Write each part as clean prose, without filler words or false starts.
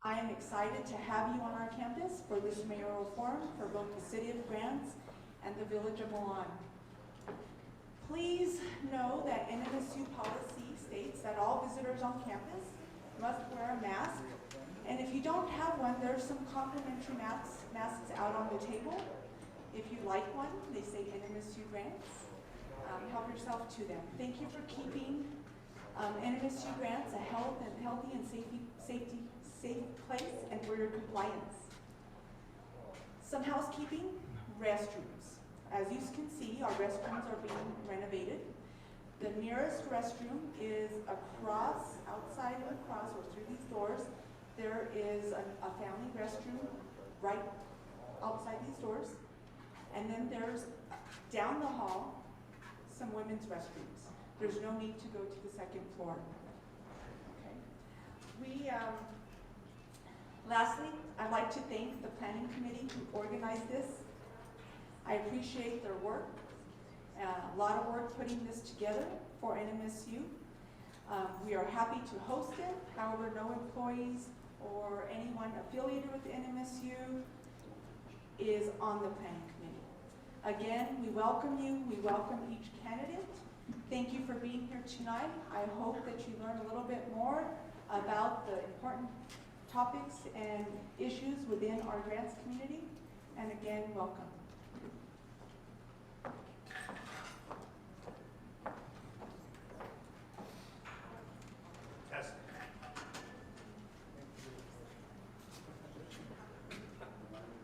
I am excited to have you on our campus for this mayoral forum for both the City of Grants and the Village of Milan. Please know that NMSU policy states that all visitors on campus must wear a mask, and if you don't have one, there's some complimentary masks out on the table. If you like one, they say NMSU Grants. Help yourself to them. Thank you for keeping NMSU Grants a healthy and safe place, and for your compliance. Some housekeeping: restrooms. As you can see, our restrooms are being renovated. The nearest restroom is outside and across, or through these doors. There is a family restroom right outside these doors. And then there's, down the hall, some women's restrooms. There's no need to go to the second floor. Okay. Lastly, I'd like to thank the planning committee who organized this. I appreciate their work. A lot of work putting this together for NMSU. We are happy to host it. However, no employees or anyone affiliated with the NMSU is on the planning committee. Again, we welcome you. We welcome each candidate. Thank you for being here tonight. I hope that you learn a little bit more about the important topics and issues within our grants community. And again, welcome.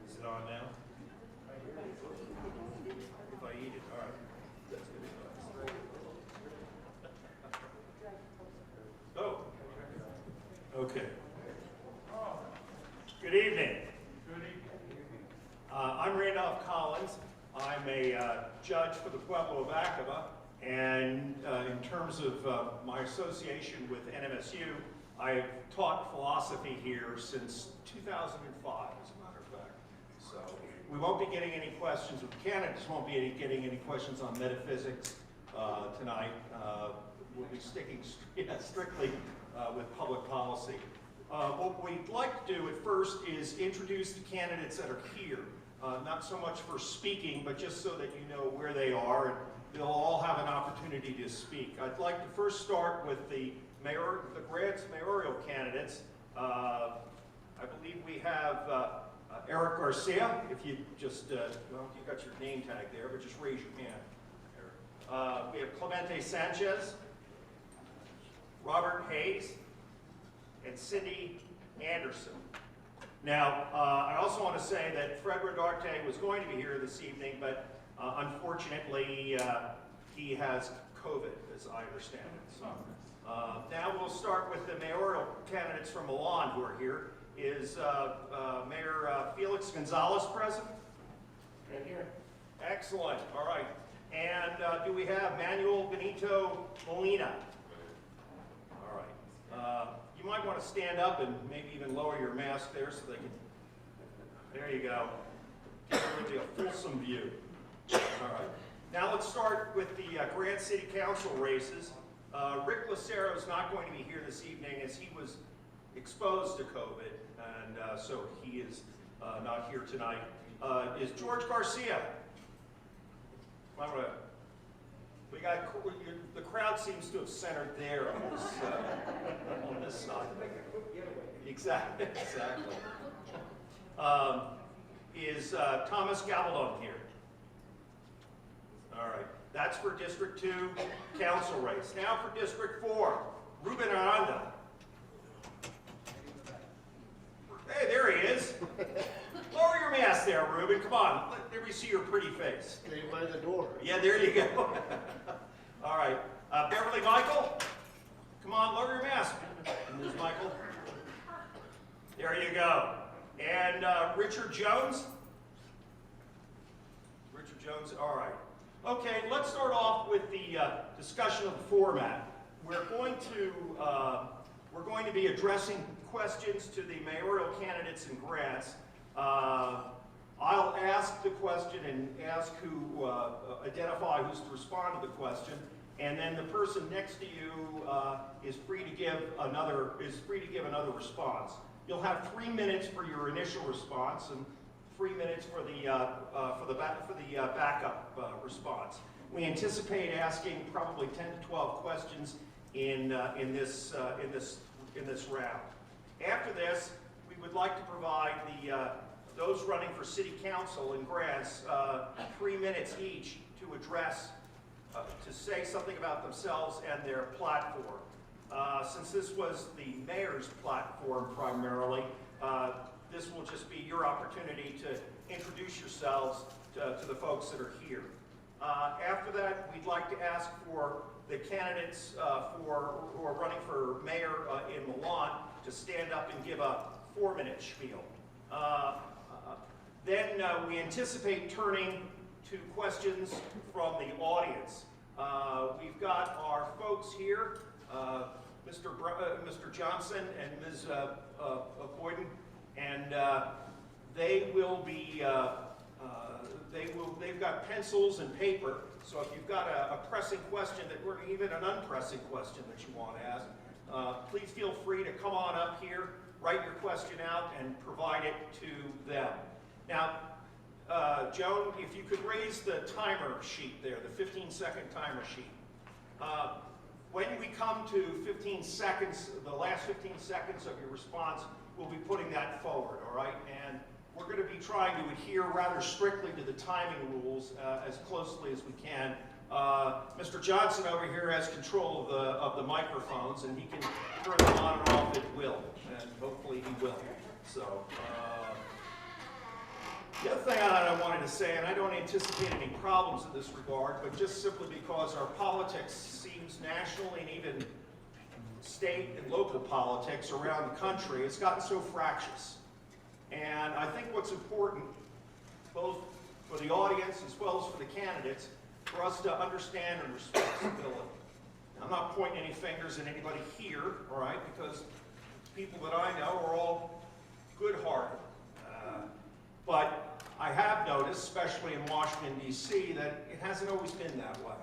Is it on now? If I eat it, all right. That's good. Oh. Okay. Good evening. I'm Randolph Collins. I'm a judge for the Pueblo of Acaba, and in terms of my association with NMSU, I've taught philosophy here since 2005, as a matter of fact. So we won't be getting any questions, with candidates won't be getting any questions on metaphysics tonight. We'll be sticking strictly with public policy. What we'd like to do at first is introduce the candidates that are here. Not so much for speaking, but just so that you know where they are, and they'll all have an opportunity to speak. I'd like to first start with the Grants mayoral candidates. I believe we have Eric Garcia. If you just, well, you got your name tag there, but just raise your hand, Eric. We have Clemente Sanchez, Robert Hayes, and Cindy Anderson. Now, I also want to say that Fred Rodarte was going to be here this evening, but unfortunately, he has COVID, as I understand it. So, now we'll start with the mayoral candidates from Milan who are here. Is Mayor Felix Gonzalez present? Right here. Excellent. All right. And do we have Manuel Benito Molina? All right. You might want to stand up and maybe even lower your mask there so they can. There you go. Give everybody a fulsome view. All right. Now let's start with the Grant City Council races. Rick Lucero is not going to be here this evening as he was exposed to COVID, and so he is not here tonight. Is George Garcia? We got the crowd seems to have centered there on this side. Exactly. Is Thomas Gabaldon here? All right. That's for District 2 council race. Now for District 4, Ruben Aranda. Hey, there he is. Lower your mask there, Ruben. Come on. Let me see your pretty face. Stay by the door. Yeah, there you go. All right. Beverly Michael. Come on, lower your mask. Ms. Michael. There you go. And Richard Jones. Richard Jones. All right. Okay, let's start off with the discussion of the format. We're going to be addressing questions to the mayoral candidates and grants. I'll ask the question and ask who identify who's to respond to the question, and then the person next to you is free to give another response. You'll have 3 minutes for your initial response and 3 minutes for the backup response. We anticipate asking probably 10 to 12 questions in this round. After this, we would like to provide those running for City Council and Grants 3 minutes each to address, to say something about themselves and their platform. Since this was the mayor's platform primarily, this will just be your opportunity to introduce yourselves to the folks that are here. After that, we'd like to ask for the candidates who are running for mayor in Milan to stand up and give a 4-minute spiel. Then we anticipate turning to questions from the audience. We've got our folks here, Mr. Johnson and Ms. Boyden, and they will be, they've got pencils and paper, so if you've got a pressing question, or even an unpressing question that you want to ask, please feel free to come on up here, write your question out, and provide it to them. Now, Joan, if you could raise the timer sheet there, the 15-second timer sheet. When we come to 15 seconds, the last 15 seconds of your response, we'll be putting that forward, all right? And we're going to be trying to adhere rather strictly to the timing rules as closely as we can. Mr. Johnson over here has control of the microphones, and he can turn them on and off at will, and hopefully he will. So, the other thing I wanted to say, and I don't anticipate any problems in this regard, but just simply because our politics seems nationally and even state and local politics around the country, it's gotten so fractious. And I think what's important, both for the audience as well as for the candidates, for us to understand and respect civility. I'm not pointing any fingers at anybody here, all right, because people that I know are all good-hearted. But I have noticed, especially in Washington, D.C., that it hasn't always been that way.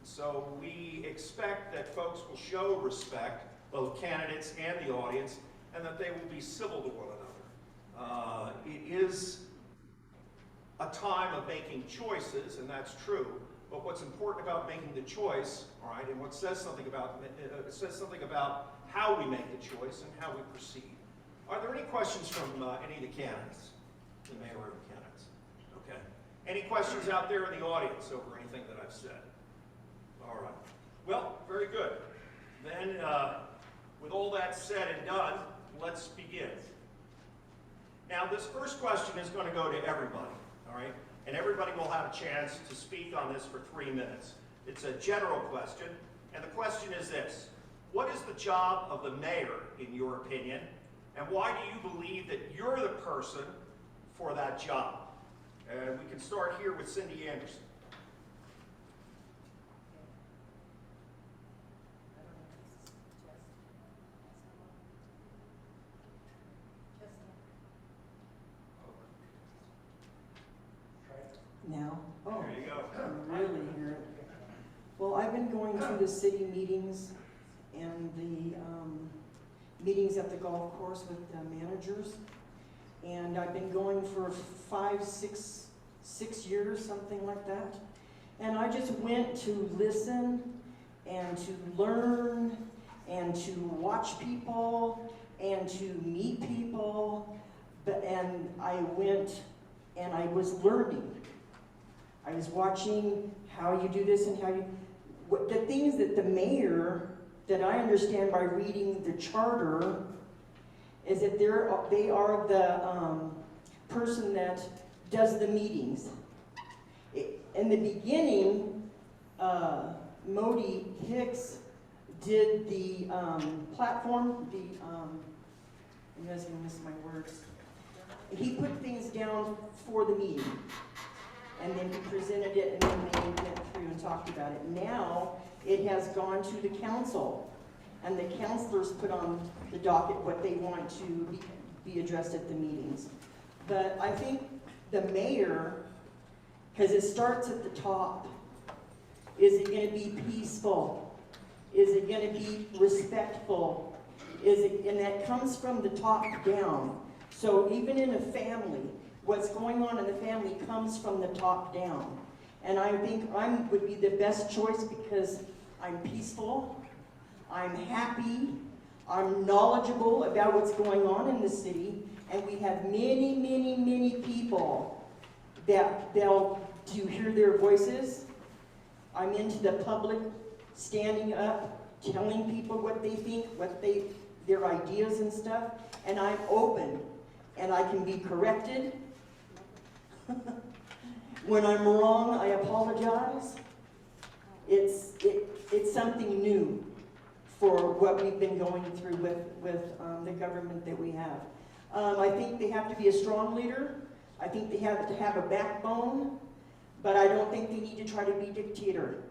So we expect that folks will show respect, both candidates and the audience, and that they will be civil to one another. It is a time of making choices, and that's true, but what's important about making the choice, all right, and what says something about how we make the choice and how we proceed. Are there any questions from any of the candidates? The mayoral candidates. Okay. Any questions out there in the audience over anything that I've said? All right. Well, very good. Then, with all that said and done, let's begin. Now, this first question is going to go to everybody, all right? And everybody will have a chance to speak on this for 3 minutes. It's a general question, and the question is this: what is the job of the mayor, in your opinion, and why do you believe that you're the person for that job? And we can start here with Cindy Anderson. Now? Oh, There you go. I'm really here. Well, I've been going to the city meetings and the meetings at the golf course with the managers. And I've been going for 6 years, something like that. And I just went to listen and to learn and to watch people and to meet people. And I went and I was learning. I was watching how you do this and how you, the things that the mayor, that I understand by reading the charter, is that they are the person that does the meetings. In the beginning, Modi Hicks did the platform, I'm going to miss my words. He put things down for the meeting. And then he presented it, and then they went through and talked about it. Now, it has gone to the council, and the councilors put on the docket what they want to be addressed at the meetings. But I think the mayor, because it starts at the top, is it going to be peaceful? Is it going to be respectful? and that comes from the top down. So even in a family, what's going on in the family comes from the top down. And I think I would be the best choice because I'm peaceful, I'm happy, I'm knowledgeable about what's going on in the city, and we have many, many, many people that to hear their voices. I'm into the public standing up, telling people what they think, their ideas and stuff, and I'm open, and I can be corrected. When I'm wrong, I apologize. It's something new for what we've been going through with the government that we have. I think they have to be a strong leader. I think they have to have a backbone, but I don't think they need to try to be dictator,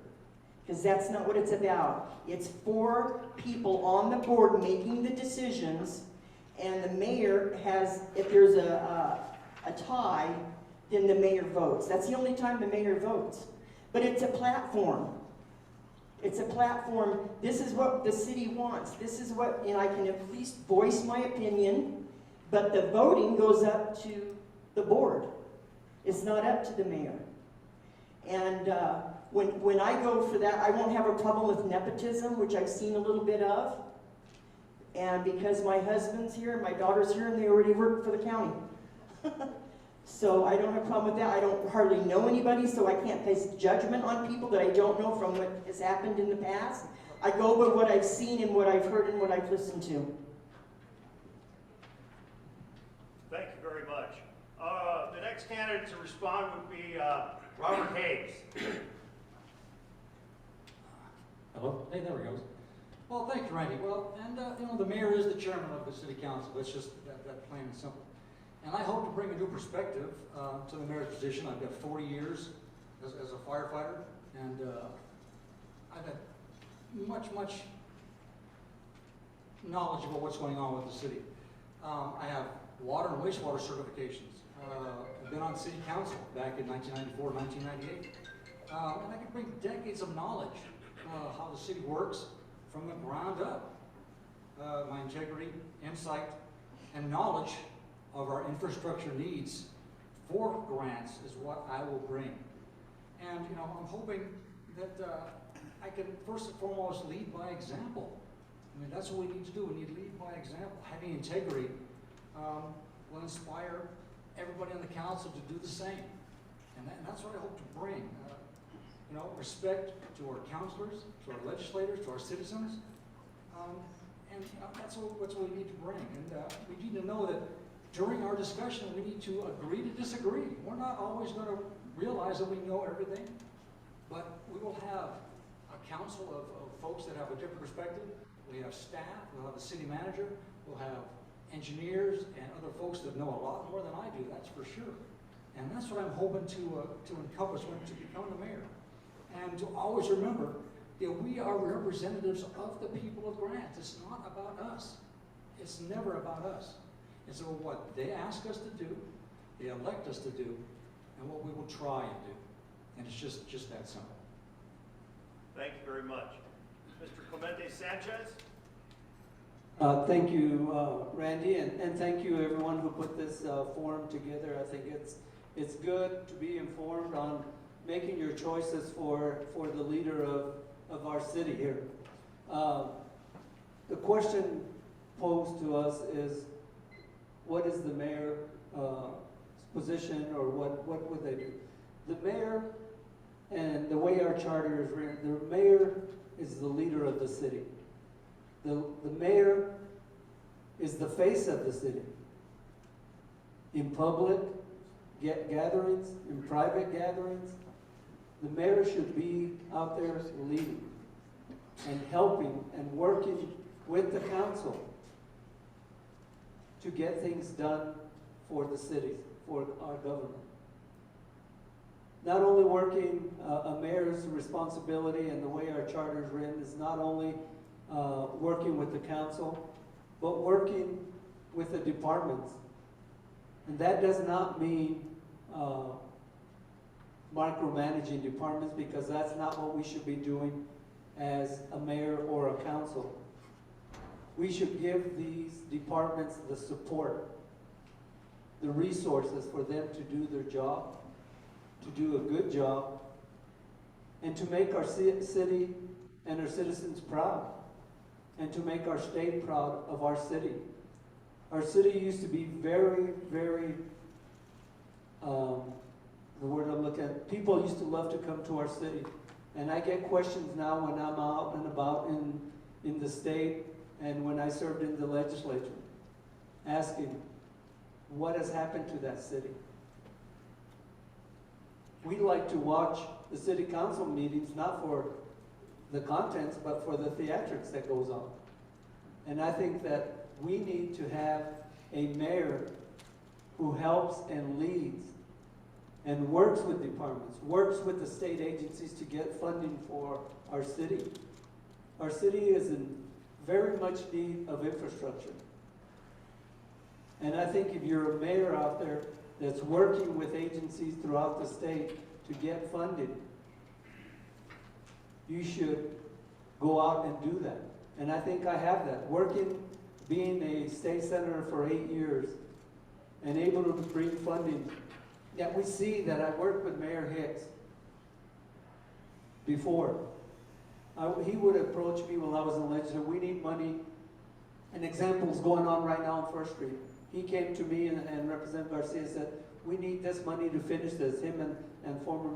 because that's not what it's about. It's for people on the board making the decisions, and the mayor has, if there's a tie, then the mayor votes. That's the only time the mayor votes. But it's a platform. It's a platform. This is what the city wants. This is what, and I can at least voice my opinion, but the voting goes up to the board. It's not up to the mayor. And when I go for that, I won't have a problem with nepotism, which I've seen a little bit of. And because my husband's here and my daughter's here and they already work for the county. So I don't have a problem with that. I don't hardly know anybody, so I can't place judgment on people that I don't know from what has happened in the past. I go by what I've seen and what I've heard and what I've listened to. Thank you very much. The next candidate to respond would be Robert Hayes. Hello? Hey, there we go. Well, thank you, Randy. Well, and you know, the mayor is the chairman of the city council. It's just that plain and simple. And I hope to bring a new perspective to the mayor's position. I've got 40 years as a firefighter, and I've had much knowledge about what's going on with the city. I have water and wastewater certifications. I've been on city council back in 1994, 1998. And I can bring decades of knowledge how the city works from the ground up. My integrity, insight, and knowledge of our infrastructure needs for grants is what I will bring. And you know, I'm hoping that I can first and foremost lead by example. I mean, that's what we need to do. We need to lead by example. Having integrity will inspire everybody on the council to do the same. And that's what I hope to bring. You know, respect to our councilors, to our legislators, to our citizens. And you know, that's what we need to bring. And we need to know that during our discussion, we need to agree to disagree. We're not always going to realize that we know everything, but we will have a council of folks that have a different perspective. We have staff, we'll have a city manager, we'll have engineers and other folks that know a lot more than I do, that's for sure. And that's what I'm hoping to encompass when to become the mayor. And to always remember that we are representatives of the people of Grants. It's not about us. It's never about us. It's about what they ask us to do, they elect us to do, and what we will try and do. And it's just that simple. Thank you very much. Mr. Clemente Sanchez? Thank you, Randy, and thank you everyone who put this forum together. I think it's good to be informed on making your choices for the leader of our city here. The question posed to us is, what is the mayor's position, or what would they do? The mayor, and the way our charter is written, the mayor is the leader of the city. The mayor is the face of the city. In public gatherings, in private gatherings, the mayor should be out there leading and helping and working with the council to get things done for the city, for our government. Not only working, a mayor's responsibility and the way our charter is written is not only working with the council, but working with the departments. And that does not mean micromanaging departments, because that's not what we should be doing as a mayor or a council. we should give these departments the support, the resources for them to do their job, to do a good job, and to make our city and our citizens proud, and to make our state proud of our city. Our city used to be very, very, the word I'm looking at, people used to love to come to our city. And I get questions now when I'm out and about in the state and when I served in the legislature, asking, what has happened to that city? We like to watch the city council meetings, not for the contents, but for the theatrics that goes on. And I think that we need to have a mayor who helps and leads and works with departments, works with the state agencies to get funding for our city. Our city is in very much need of infrastructure. And I think if you're a mayor out there that's working with agencies throughout the state to get funded, you should go out and do that. And I think I have that. Working, being a state senator for 8 years, and able to bring funding. Yeah, we see that I worked with Mayor Hicks before. He would approach me while I was in the legislature, we need money. An example is going on right now on First Street. He came to me and Representative Garcia said, we need this money to finish this, him and former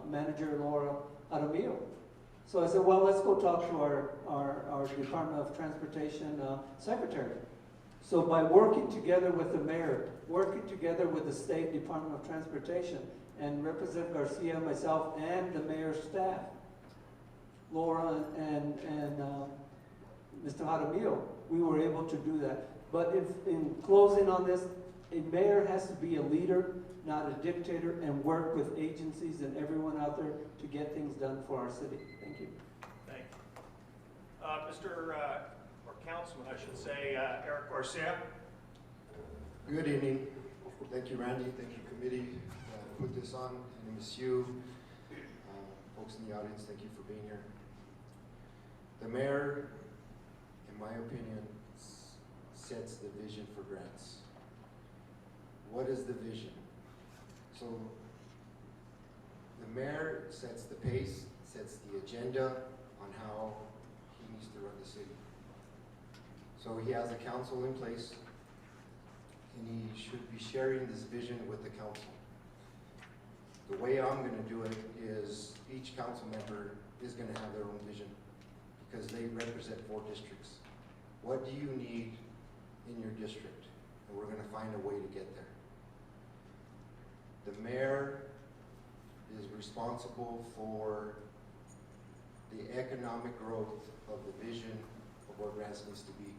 manager Laura Aramillo. So I said, well, let's go talk to our Department of Transportation secretary. So by working together with the mayor, working together with the State Department of Transportation, and Representative Garcia, myself, and the mayor's staff, Laura and Mr. Jaramillo, we were able to do that. But in closing on this, a mayor has to be a leader, not a dictator, and work with agencies and everyone out there to get things done for our city. Thank you. Thank you. Or Councilman, I should say, Eric Garcia. Good evening. Thank you, Randy. Thank you, committee, to put this on. NMSU, folks in the audience, thank you for being here. The mayor, in my opinion, sets the vision for grants. What is the vision? So, the mayor sets the pace, sets the agenda on how he needs to run the city. So he has a council in place, and he should be sharing this vision with the council. The way I'm going to do it is each council member is going to have their own vision because they represent 4 districts. What do you need in your district? And we're going to find a way to get there. The mayor is responsible for the economic growth of the vision of what grants needs to be.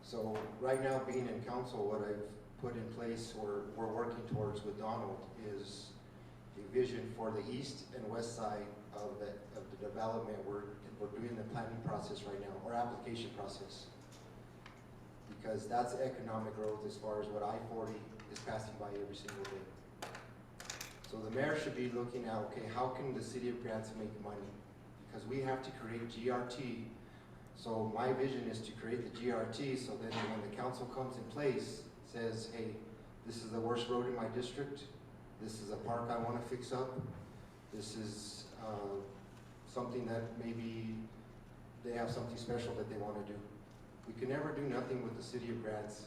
So right now, being in council, what I've put in place or we're working towards with Donald is a vision for the east and west side of the development. We're doing the planning process right now, or application process, because that's economic growth as far as what I-40 is passing by every single day. So the mayor should be looking at, okay, how can the city of Grants make money? Because we have to create GRT. So my vision is to create the GRT so then when the council comes in place, says, hey, this is the worst road in my district, this is a park I want to fix up, this is something that maybe they have something special that they want to do. We can never do nothing with the city of Grants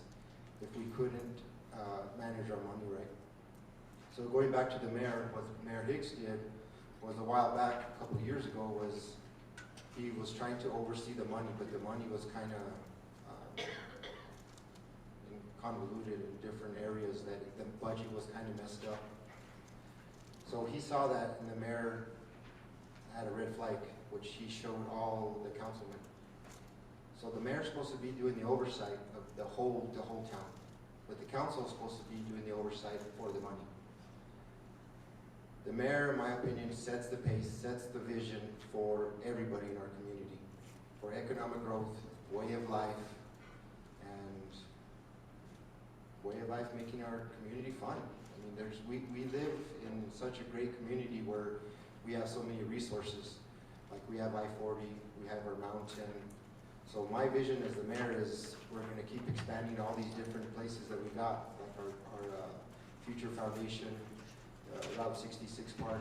if we couldn't manage our money right. So going back to the mayor, what Mayor Hicks did was a while back, a couple of years ago, was he was trying to oversee the money, but the money was kind of convoluted in different areas, that the budget was kind of messed up. So he saw that, and the mayor had a red flag, which he showed all the councilmen. So the mayor's supposed to be doing the oversight of the whole town, but the council is supposed to be doing the oversight for the money. The mayor, in my opinion, sets the pace, sets the vision for everybody in our community, for economic growth, way of life, and way of life making our community fun. I mean, we live in such a great community where we have so many resources. Like we have I-40, we have our mountain, So my vision as the mayor is we're gonna keep expanding all these different places that we got, like our future foundation, Route 66 Park.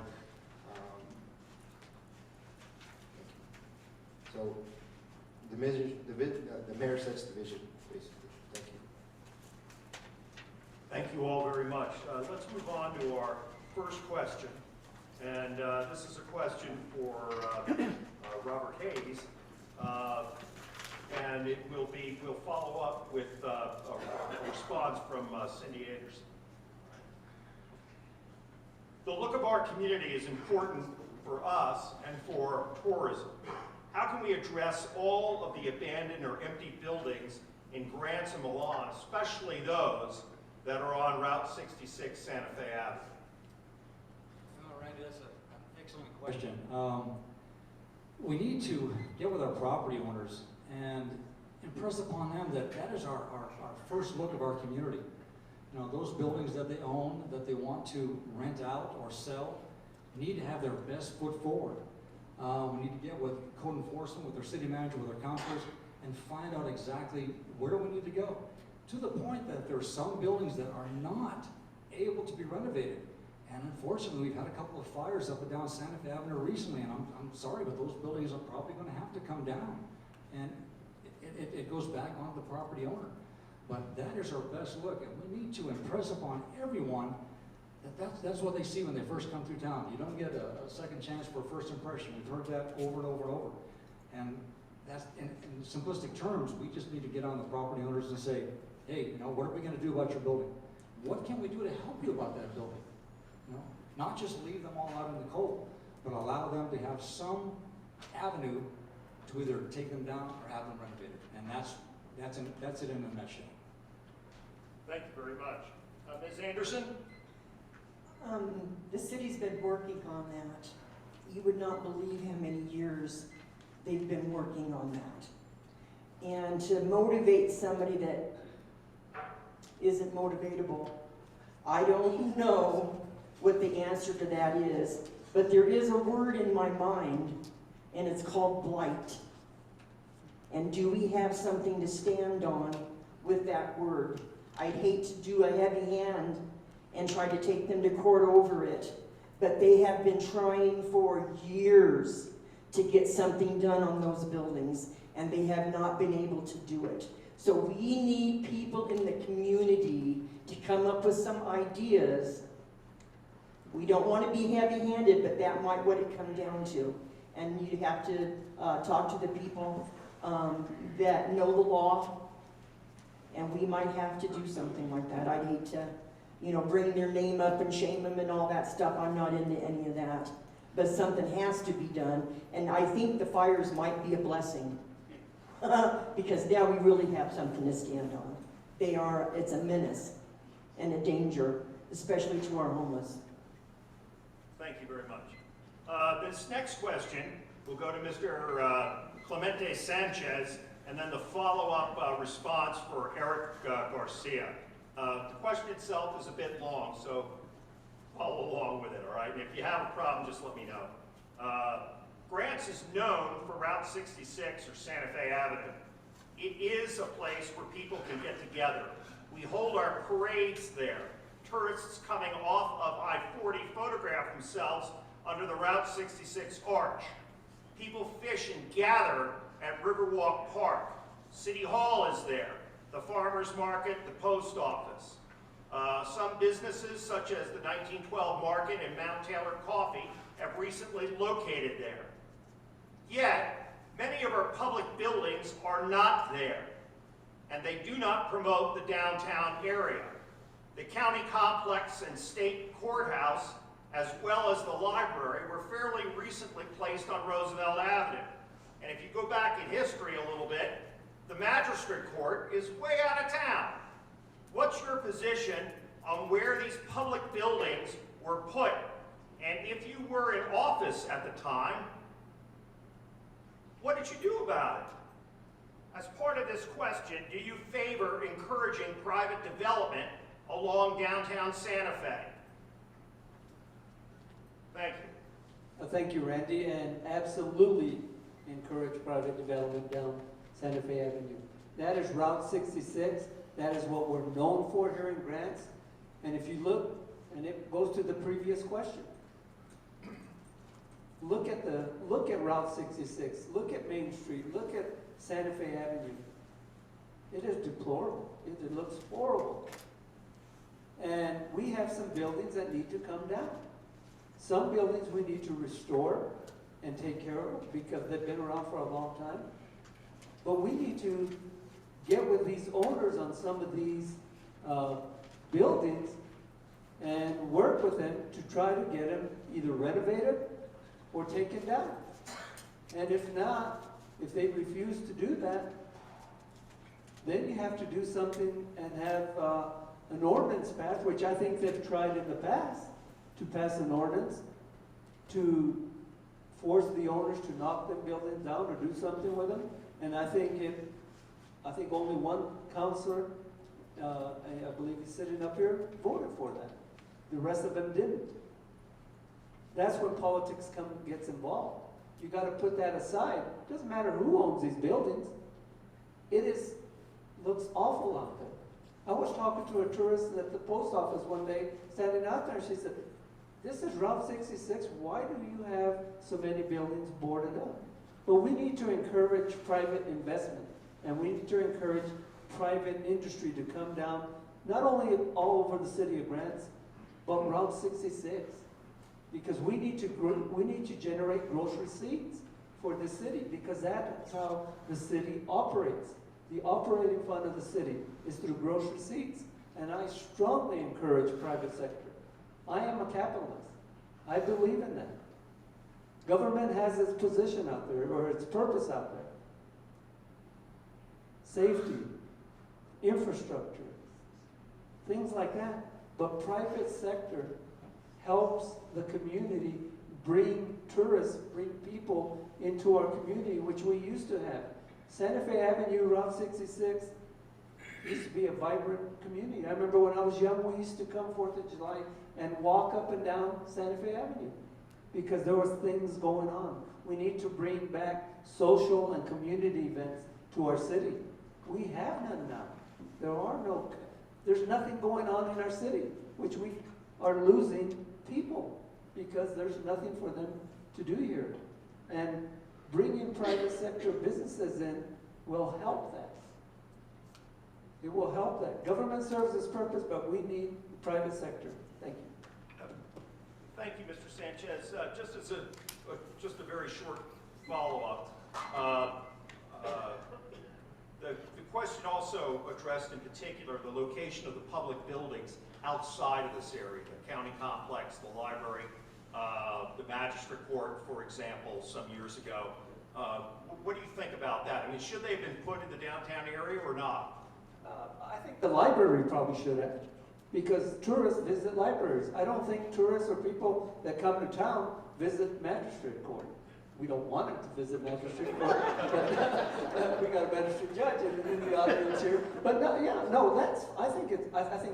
So the mayor sets the vision, basically. Thank you. Thank you all very much. Let's move on to our first question. And this is a question for Robert Hayes. And we'll follow up with a response from Cindy Anderson. The look of our community is important for us and for tourism. How can we address all of the abandoned or empty buildings in Grants and Milan, especially those that are on Route 66 Santa Fe Avenue? Randy, that's an excellent question. We need to get with our property owners and impress upon them that that is our first look of our community. You know, those buildings that they own, that they want to rent out or sell, need to have their best foot forward. We need to get with code enforcement, with their city manager, with our councilors, and find out exactly where we need to go. To the point that there are some buildings that are not able to be renovated. And unfortunately, we've had a couple of fires up and down Santa Fe Avenue recently, and I'm sorry, but those buildings are probably going to have to come down. And it goes back on the property owner. But that is our best look, and we need to impress upon everyone that that's what they see when they first come through town. You don't get a second chance for a first impression. We've heard that over and over and over. And that's, in simplistic terms, we just need to get on the property owners and say, hey, you know, what are we going to do about your building? What can we do to help you about that building? You know, not just leave them all out in the cold, but allow them to have some avenue to either take them down or have them renovated. And that's it in a nutshell. Thank you very much. Ms. Anderson? The city's been working on that. You would not believe how many years they've been working on that. And to motivate somebody that isn't motivatable, I don't know what the answer to that is, but there is a word in my mind, and it's called blight. And do we have something to stand on with that word? I'd hate to do a heavy hand and try to take them to court over it, but they have been trying for years to get something done on those buildings, and they have not been able to do it. So we need people in the community to come up with some ideas. We don't want to be heavy-handed, but that might what it comes down to. And you have to talk to the people that know the law, and we might have to do something like that. I'd hate to, you know, bring their name up and shame them and all that stuff. I'm not into any of that. But something has to be done, and I think the fires might be a blessing. Because now we really have something to stand on. It's a menace and a danger, especially to our homeless. Thank you very much. This next question will go to Mr. Clemente Sanchez, and then the follow-up response for Eric Garcia. The question itself is a bit long, so follow along with it, all right? And if you have a problem, just let me know. Grants is known for Route 66 or Santa Fe Avenue. It is a place where people can get together. We hold our parades there. Tourists coming off of I-40 photograph themselves under the Route 66 arch. People fish and gather at Riverwalk Park. City Hall is there. The farmers market, the post office. Some businesses, such as the 1912 Market and Mount Taylor Coffee, have recently located there. Yet, many of our public buildings are not there, and they do not promote the downtown area. The county complex and state courthouse, as well as the library, were fairly recently placed on Roosevelt Avenue. And if you go back in history a little bit, the magistrate court is way out of town. What's your position on where these public buildings were put? And if you were in office at the time, what did you do about it? As part of this question, do you favor encouraging private development along downtown Santa Fe? Thank you. Thank you, Randy, and absolutely encourage private development down Santa Fe Avenue. That is Route 66. That is what we're known for here in Grants. And if you look, and it goes to the previous question. Look at Route 66. Look at Main Street. Look at Santa Fe Avenue. It is deplorable. It looks horrible. And we have some buildings that need to come down. Some buildings we need to restore and take care of because they've been around for a long time. But we need to get with these owners on some of these buildings and work with them to try to get them either renovated or taken down. And if not, if they refuse to do that, then you have to do something and have an ordinance passed, which I think they've tried in the past, to pass an ordinance to force the owners to knock them buildings down or do something with them. And I think only one counselor, I believe he's sitting up here, voted for that. The rest of them didn't. That's when politics gets involved. You got to put that aside. It doesn't matter who owns these buildings. Looks awful out there. I was talking to a tourist at the post office one day, standing out there, and she said, "This is Route 66. Why do you have so many buildings boarded up?" But we need to encourage private investment, and we need to encourage private industry to come down, not only all over the city of Grants, but Route 66, because we need to generate gross receipts for the city, because that's how the city operates. The operating fund of the city is through gross receipts, and I strongly encourage private sector. I am a capitalist. I believe in that. Government has its position out there, or its purpose out there. Safety, infrastructure, things like that. But private sector helps the community bring tourists, bring people into our community, which we used to have. Santa Fe Avenue, Route 66, used to be a vibrant community. I remember when I was young, we used to come 4th of July and walk up and down Santa Fe Avenue because there was things going on. We need to bring back social and community events to our city. We have none now. There's nothing going on in our city, which we are losing people because there's nothing for them to do here. And bringing private sector businesses in will help that. It will help that. Government serves its purpose, but we need private sector. Thank you. Thank you, Mr. Sanchez. Just a very short follow-up. The question also addressed in particular the location of the public buildings outside of this area, the county complex, the library, the magistrate court, for example, some years ago. What do you think about that? I mean, should they have been put in the downtown area or not? I think the library probably should have, because tourists visit libraries. I don't think tourists or people that come to town visit magistrate court. We don't want them to visit magistrate court, but we got a magistrate judge in the audience here. But I think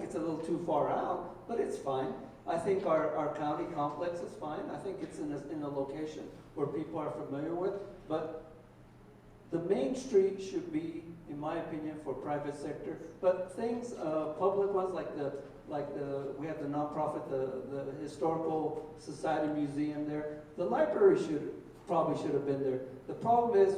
it's a little too far out, but it's fine. I think our county complex is fine. I think it's in a location where people are familiar with, but the main street should be, in my opinion, for private sector. But things, public ones we have the nonprofit, the Historical Society Museum there. The library probably should have been there. The problem is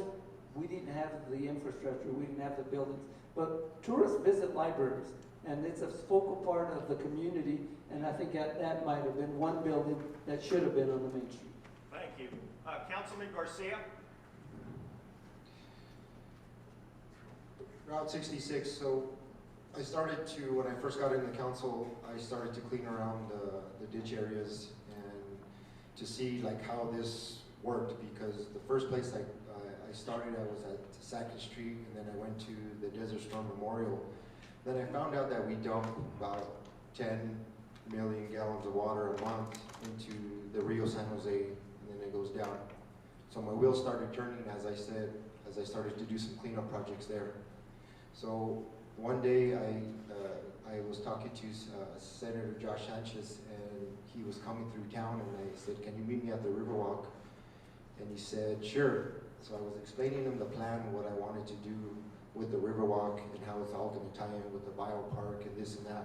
we didn't have the infrastructure, we didn't have the buildings. But tourists visit libraries, and it's a focal part of the community. And I think that might have been one building that should have been on the main street. Thank you. Councilman Garcia? Route 66, so when I first got into council, I started to clean around the ditch areas and to see like how this worked, because the first place I started, I was at 2nd Street, and then I went to the Desert Storm Memorial. Then I found out that we dump about 10 million gallons of water a month into the Rio San Jose, and then it goes down. So my wheels started turning, as I said, as I started to do some cleanup projects there. So one day I was talking to Senator Josh Sanchez, and he was coming through town, and I said, "Can you meet me at the Riverwalk?" And he said, "Sure." So I was explaining them the plan, what I wanted to do with the Riverwalk and how it's all gonna tie in with the biopark and this and that.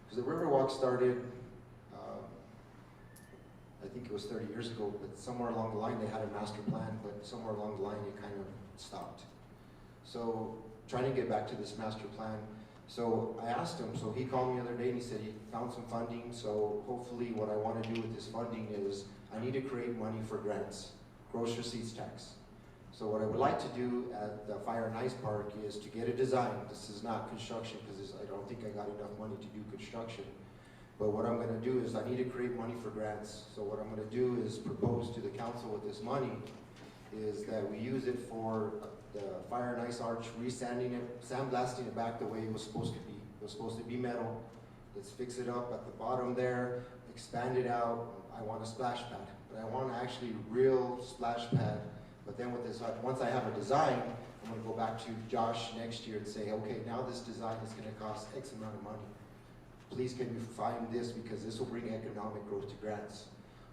Because the Riverwalk started, I think it was 30 years ago, but somewhere along the line they had a master plan, but somewhere along the line it kind of stopped. So trying to get back to this master plan. So I asked him, so he called me the other day and he said he found some funding. So hopefully what I want to do with this funding is I need to create money for grants, gross receipts tax. So what I would like to do at the Fire and Ice Park is to get a design. This is not construction because I don't think I got enough money to do construction. But what I'm going to do is I need to create money for grants. So what I'm going to do is propose to the council with this money is that we use it for the Fire and Ice Arch, re-sanding it, sandblasting it back the way it was supposed to be. It was supposed to be metal. Let's fix it up at the bottom there, expand it out. I want a splash pad, but I want actually real splash pad. But then with this, once I have a design, I'm going to go back to Josh next year and say, okay, now this design is going to cost X amount of money. Please can you find this because this will bring economic growth to grants.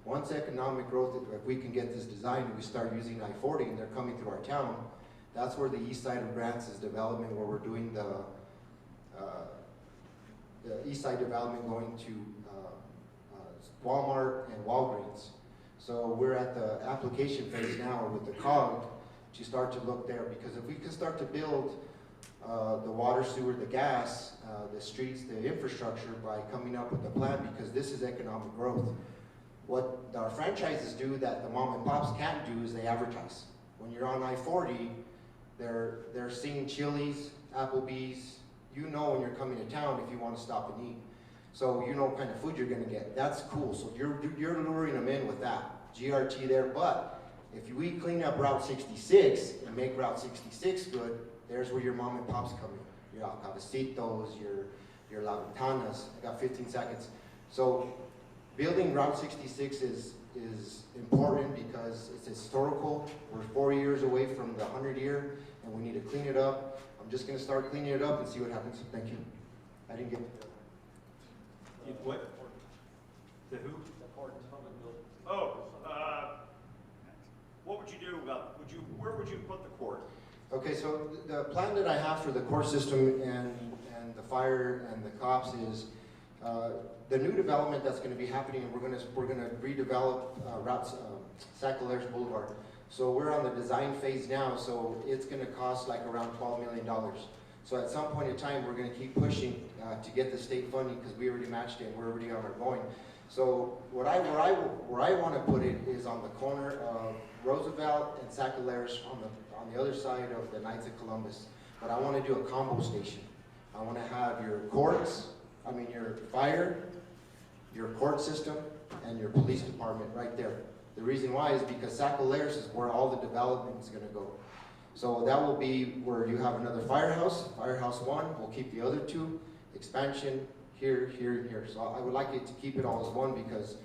Once economic growth, if we can get this design and we start using I-40 and they're coming through our town, that's where the east side of Grants is development, where we're doing the east side development going to Walmart and Walgreens. So we're at the application phase now with the COG to start to look there, because if we can start to build the water, sewer, the gas, the streets, the infrastructure by coming up with a plan, because this is economic growth. What our franchises do that the mom and pops can't do is they advertise. When you're on I-40, they're seeing Chili's, Applebee's. You know when you're coming to town if you want to stop and eat. So you know what kind of food you're going to get. That's cool. So you're luring them in with that. GRT there. But if we clean up Route 66 and make Route 66 good, there's where your mom and pops come in. Your Alcavecitos, your La Ventanas. I got 15 seconds. So building Route 66 is important because it's historical. We're 4 years away from the 100-year, and we need to clean it up. I'm just going to start cleaning it up and see what happens. Thank you. I didn't get What? The who? Oh, what would you do? Where would you put the court? Okay, so the plan that I have for the court system and the fire and the cops is the new development that's going to be happening. We're going to redevelop routes, Sacaleras Boulevard. So we're on the design phase now. So it's going to cost like around $12 million. So at some point in time, we're going to keep pushing to get the state funding because we already matched it and we're already on our going. So where I want to put it is on the corner of Roosevelt and Sacaleras on the other side of the Knights of Columbus. But I want to do a combo station. I want to have your courts, your fire, your court system, and your police department right there. The reason why is because Sacaleras is where all the development is going to go. So that will be where you have another firehouse, Firehouse 1, we'll keep the other two, expansion here, here, and here. So I would like it to keep it all as one because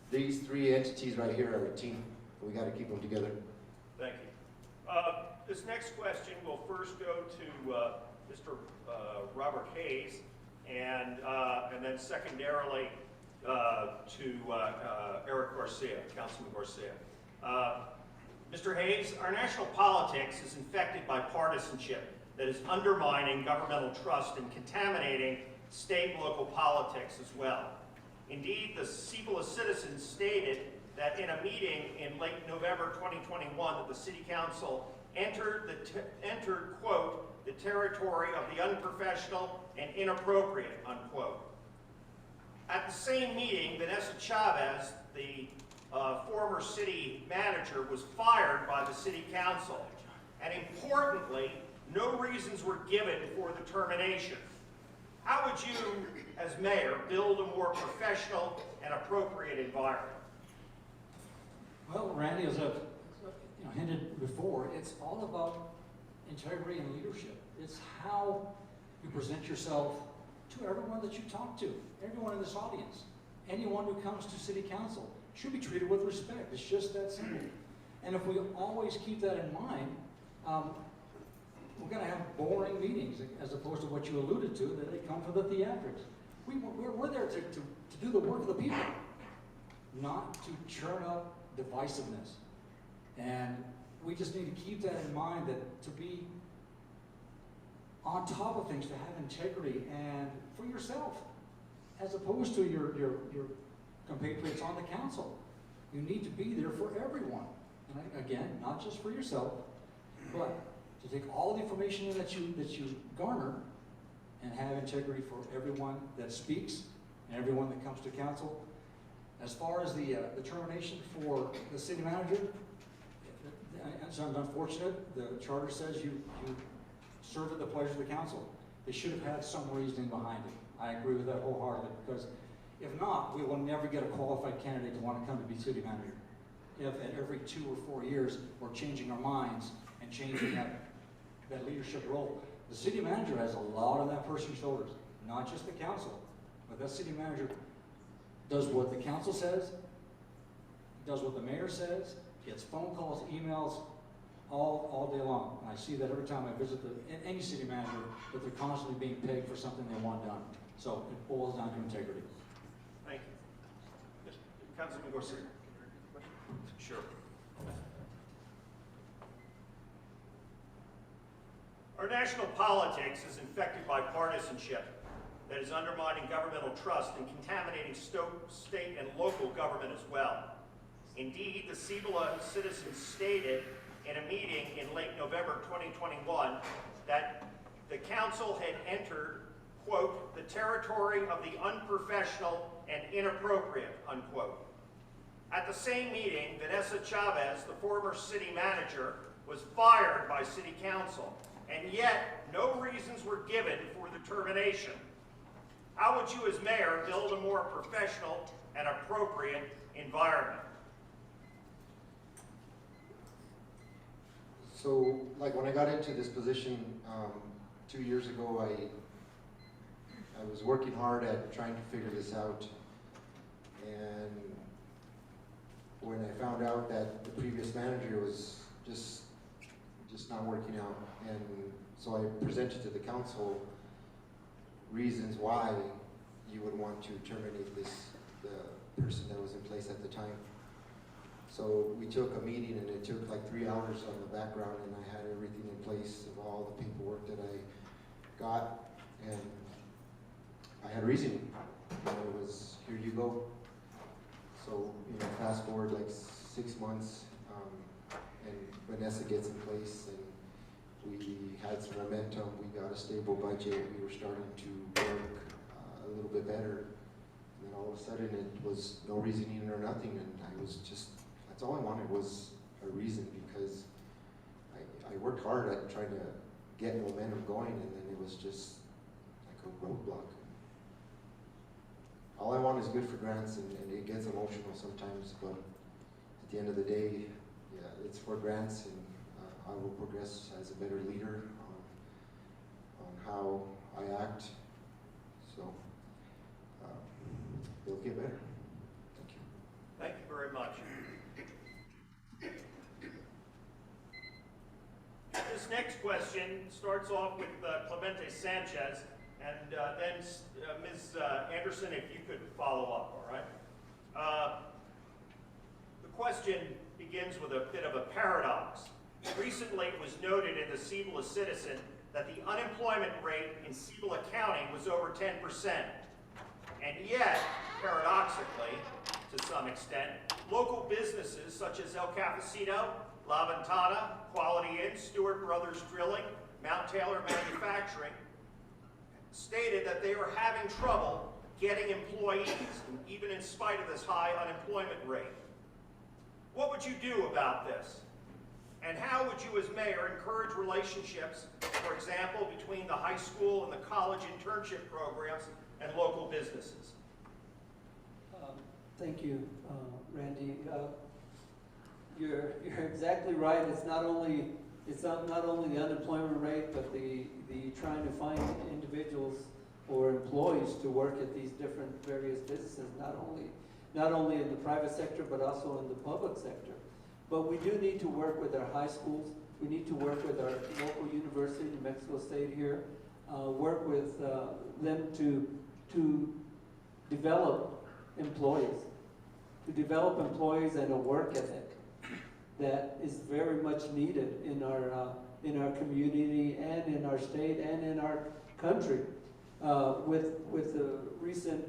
these three entities right here are a team. We got to keep them together. Thank you. This next question will first go to Mr. Robert Hayes, and then secondarily to Eric Garcia, Councilman Garcia. Mr. Hayes, our national politics is infected by partisanship that is undermining governmental trust and contaminating state and local politics as well. Indeed, the Civilist Citizens stated that in a meeting in late November 2021 that the City Council entered, quote, the territory of the unprofessional and inappropriate, unquote. At the same meeting, Vanessa Chavez, the former city manager, was fired by the City Council. And importantly, no reasons were given for the termination. How would you, as mayor, build a more professional and appropriate environment? Well, Randy, as I've hinted before, it's all about integrity and leadership. It's how you present yourself to everyone that you talk to, everyone in this audience. Anyone who comes to City Council should be treated with respect. It's just that simple. And if we always keep that in mind, we're going to have boring meetings as opposed to what you alluded to, that they come for the theatrics. We're there to do the work of the people, not to churn up divisiveness. And we just need to keep that in mind, that to be on top of things, to have integrity and for yourself, as opposed to your compatriots on the council. You need to be there for everyone. And again, not just for yourself, but to take all the information in that you garner and have integrity for everyone that speaks and everyone that comes to council. As far as the termination for the city manager, it's unfortunate. The charter says you serve at the pleasure of the council. They should have had some reasoning behind it. I agree with that wholeheartedly, because if not, we will never get a qualified candidate to want to come to be city manager. If at every 2 or 4 years we're changing our minds and changing that leadership role. The city manager has a lot on that person's shoulders, not just the council, but that city manager does what the council says, does what the mayor says, gets phone calls, emails, all day long. And I see that every time I visit any city manager, that they're constantly being pegged for something they want done. So it boils down to integrity. Thank you. Councilman Garcia. Sure. Our national politics is infected by partisanship that is undermining governmental trust and contaminating state and local government as well. Indeed, the Cibola citizens stated in a meeting in late November 2021 that the council had entered, quote, the territory of the unprofessional and inappropriate, unquote. At the same meeting, Vanessa Chavez, the former city manager, was fired by city council, and yet no reasons were given for the termination. How would you as mayor build a more professional and appropriate environment? So, like when I got into this position 2 years ago, I was working hard at trying to figure this out, and when I found out that the previous manager was just not working out, and so I presented to the council reasons why you would want to terminate the person that was in place at the time. So we took a meeting, and it took like 3 hours on the background, and I had everything in place of all the paperwork that I got, and I had reasoning. And it was, here you go. So, fast forward like 6 months, and Vanessa gets in place, and we had some momentum. We got a stable budget. We were starting to work a little bit better. And then all of a sudden, it was no reasoning or nothing, and I was just, that's all I wanted was a reason, because I worked hard at trying to get momentum going, and then it was just like a roadblock. All I want is good for Grants, and it gets emotional sometimes, but at the end of the day, yeah, it's for Grants, and I will progress as a better leader on how I act. So it'll get better. Thank you. Thank you very much. This next question starts off with Clemente Sanchez, and then Ms. Anderson, if you could follow up, all right? The question begins with a bit of a paradox. Recently, it was noted in the Cibola Citizen that the unemployment rate in Cibola County was over 10%. And yet, paradoxically, to some extent, local businesses such as El Cafecito, La Ventana, Quality Inn, Stewart Brothers Drilling, Mount Taylor Manufacturing, stated that they were having trouble getting employees, even in spite of this high unemployment rate. What would you do about this? And how would you as mayor encourage relationships, for example, between the high school and the college internship programs and local businesses? Thank you, Randy. You're exactly right. It's not only the unemployment rate, but the trying to find individuals or employees to work at these different various businesses, not only in the private sector, but also in the public sector. But we do need to work with our high schools. We need to work with our local university, New Mexico State here, work with them to develop employees and a work ethic. that is very much needed in our community and in our state and in our country. With the recent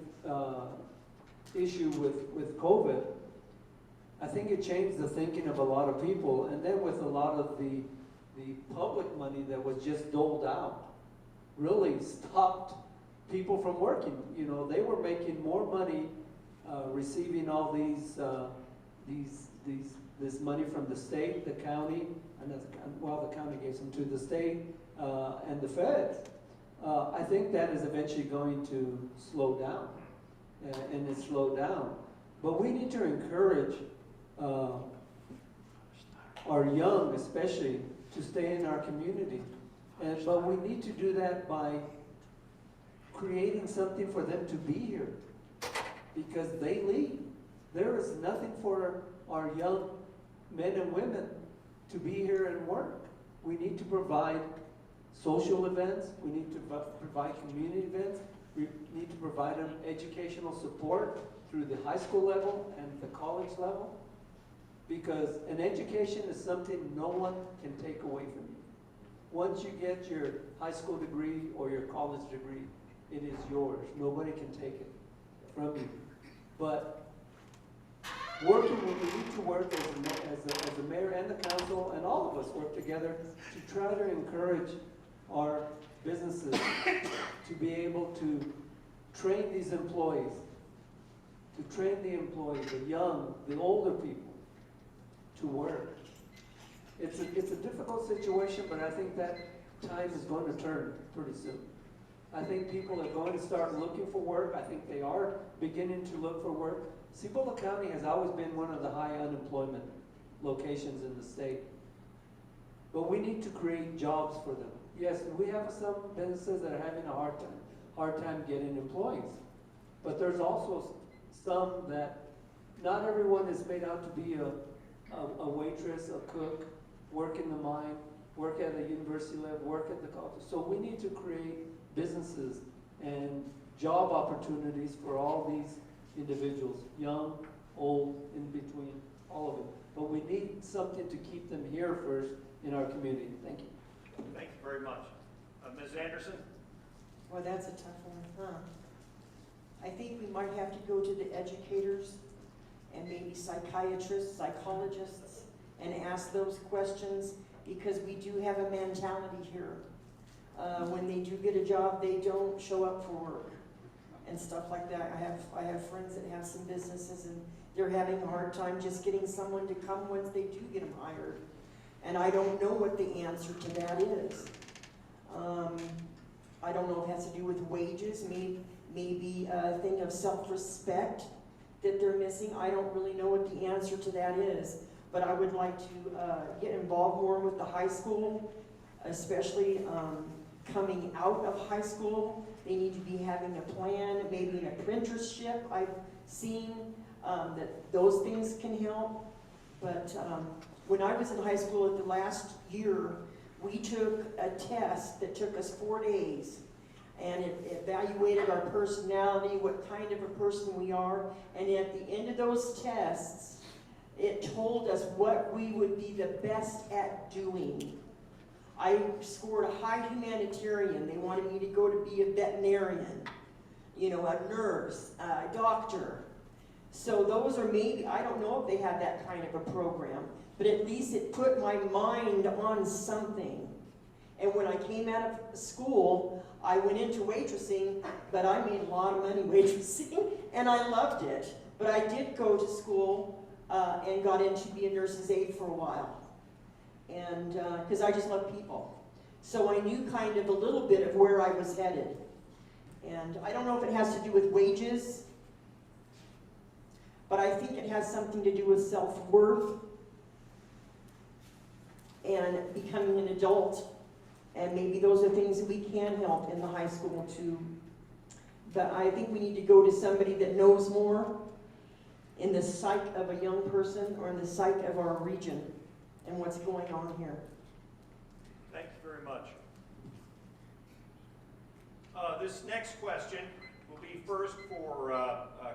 issue with COVID, I think it changed the thinking of a lot of people, and then with a lot of the public money that was just doled out, really stopped people from working. You know, they were making more money receiving all this money from the state, the county, and the county gave some to the state and the feds. I think that is eventually going to slow down, and it slowed down. But we need to encourage our young, especially, to stay in our community. But we need to do that by creating something for them to be here, because they leave. There is nothing for our young men and women to be here and work. We need to provide social events, we need to provide community events, we need to provide them educational support through the high school level and the college level, because an education is something no one can take away from you. Once you get your high school degree or your college degree, it is yours. Nobody can take it from you. But working, we need to work as the mayor and the council, and all of us work together to try to encourage our businesses to be able to train these employees, the young, the older people, to work. It's a difficult situation, but I think that time is going to turn pretty soon. I think people are going to start looking for work. I think they are beginning to look for work. Cibola County has always been one of the high unemployment locations in the state. But we need to create jobs for them. Yes, we have some businesses that are having a hard time getting employees. But there's also some that not everyone is made out to be a waitress, a cook, work in the mine, work at the university level, work at the college. So we need to create businesses and job opportunities for all these individuals, young, old, in between, all of it. But we need something to keep them here first in our community. Thank you. Thank you very much. Ms. Anderson? Well, that's a tough one, huh? I think we might have to go to the educators and maybe psychiatrists, psychologists, and ask those questions, because we do have a mentality here. When they do get a job, they don't show up for work and stuff like that. I have friends that have some businesses, and they're having a hard time just getting someone to come once they do get them hired. And I don't know what the answer to that is. I don't know if it has to do with wages, maybe a thing of self-respect that they're missing. I don't really know what the answer to that is. But I would like to get involved more with the high school, especially coming out of high school. They need to be having a plan, maybe an apprenticeship. I've seen that those things can help. But when I was in high school at the last year, we took a test that took us 4 days. And it evaluated our personality, what kind of a person we are. And at the end of those tests, it told us what we would be the best at doing. I scored a high humanitarian. They wanted me to go to be a veterinarian, you know, a nurse, a doctor. So those are maybe, I don't know if they have that kind of a program, but at least it put my mind on something. And when I came out of school, I went into waitressing, but I made a lot of money waitressing, and I loved it. But I did go to school and got into be a nurse's aide for a while. And because I just love people. So I knew kind of a little bit of where I was headed. And I don't know if it has to do with wages, but I think it has something to do with self-worth and becoming an adult. And maybe those are things that we can help in the high school too. But I think we need to go to somebody that knows more in the psyche of a young person or in the psyche of our region and what's going on here. Thank you very much. This next question will be first for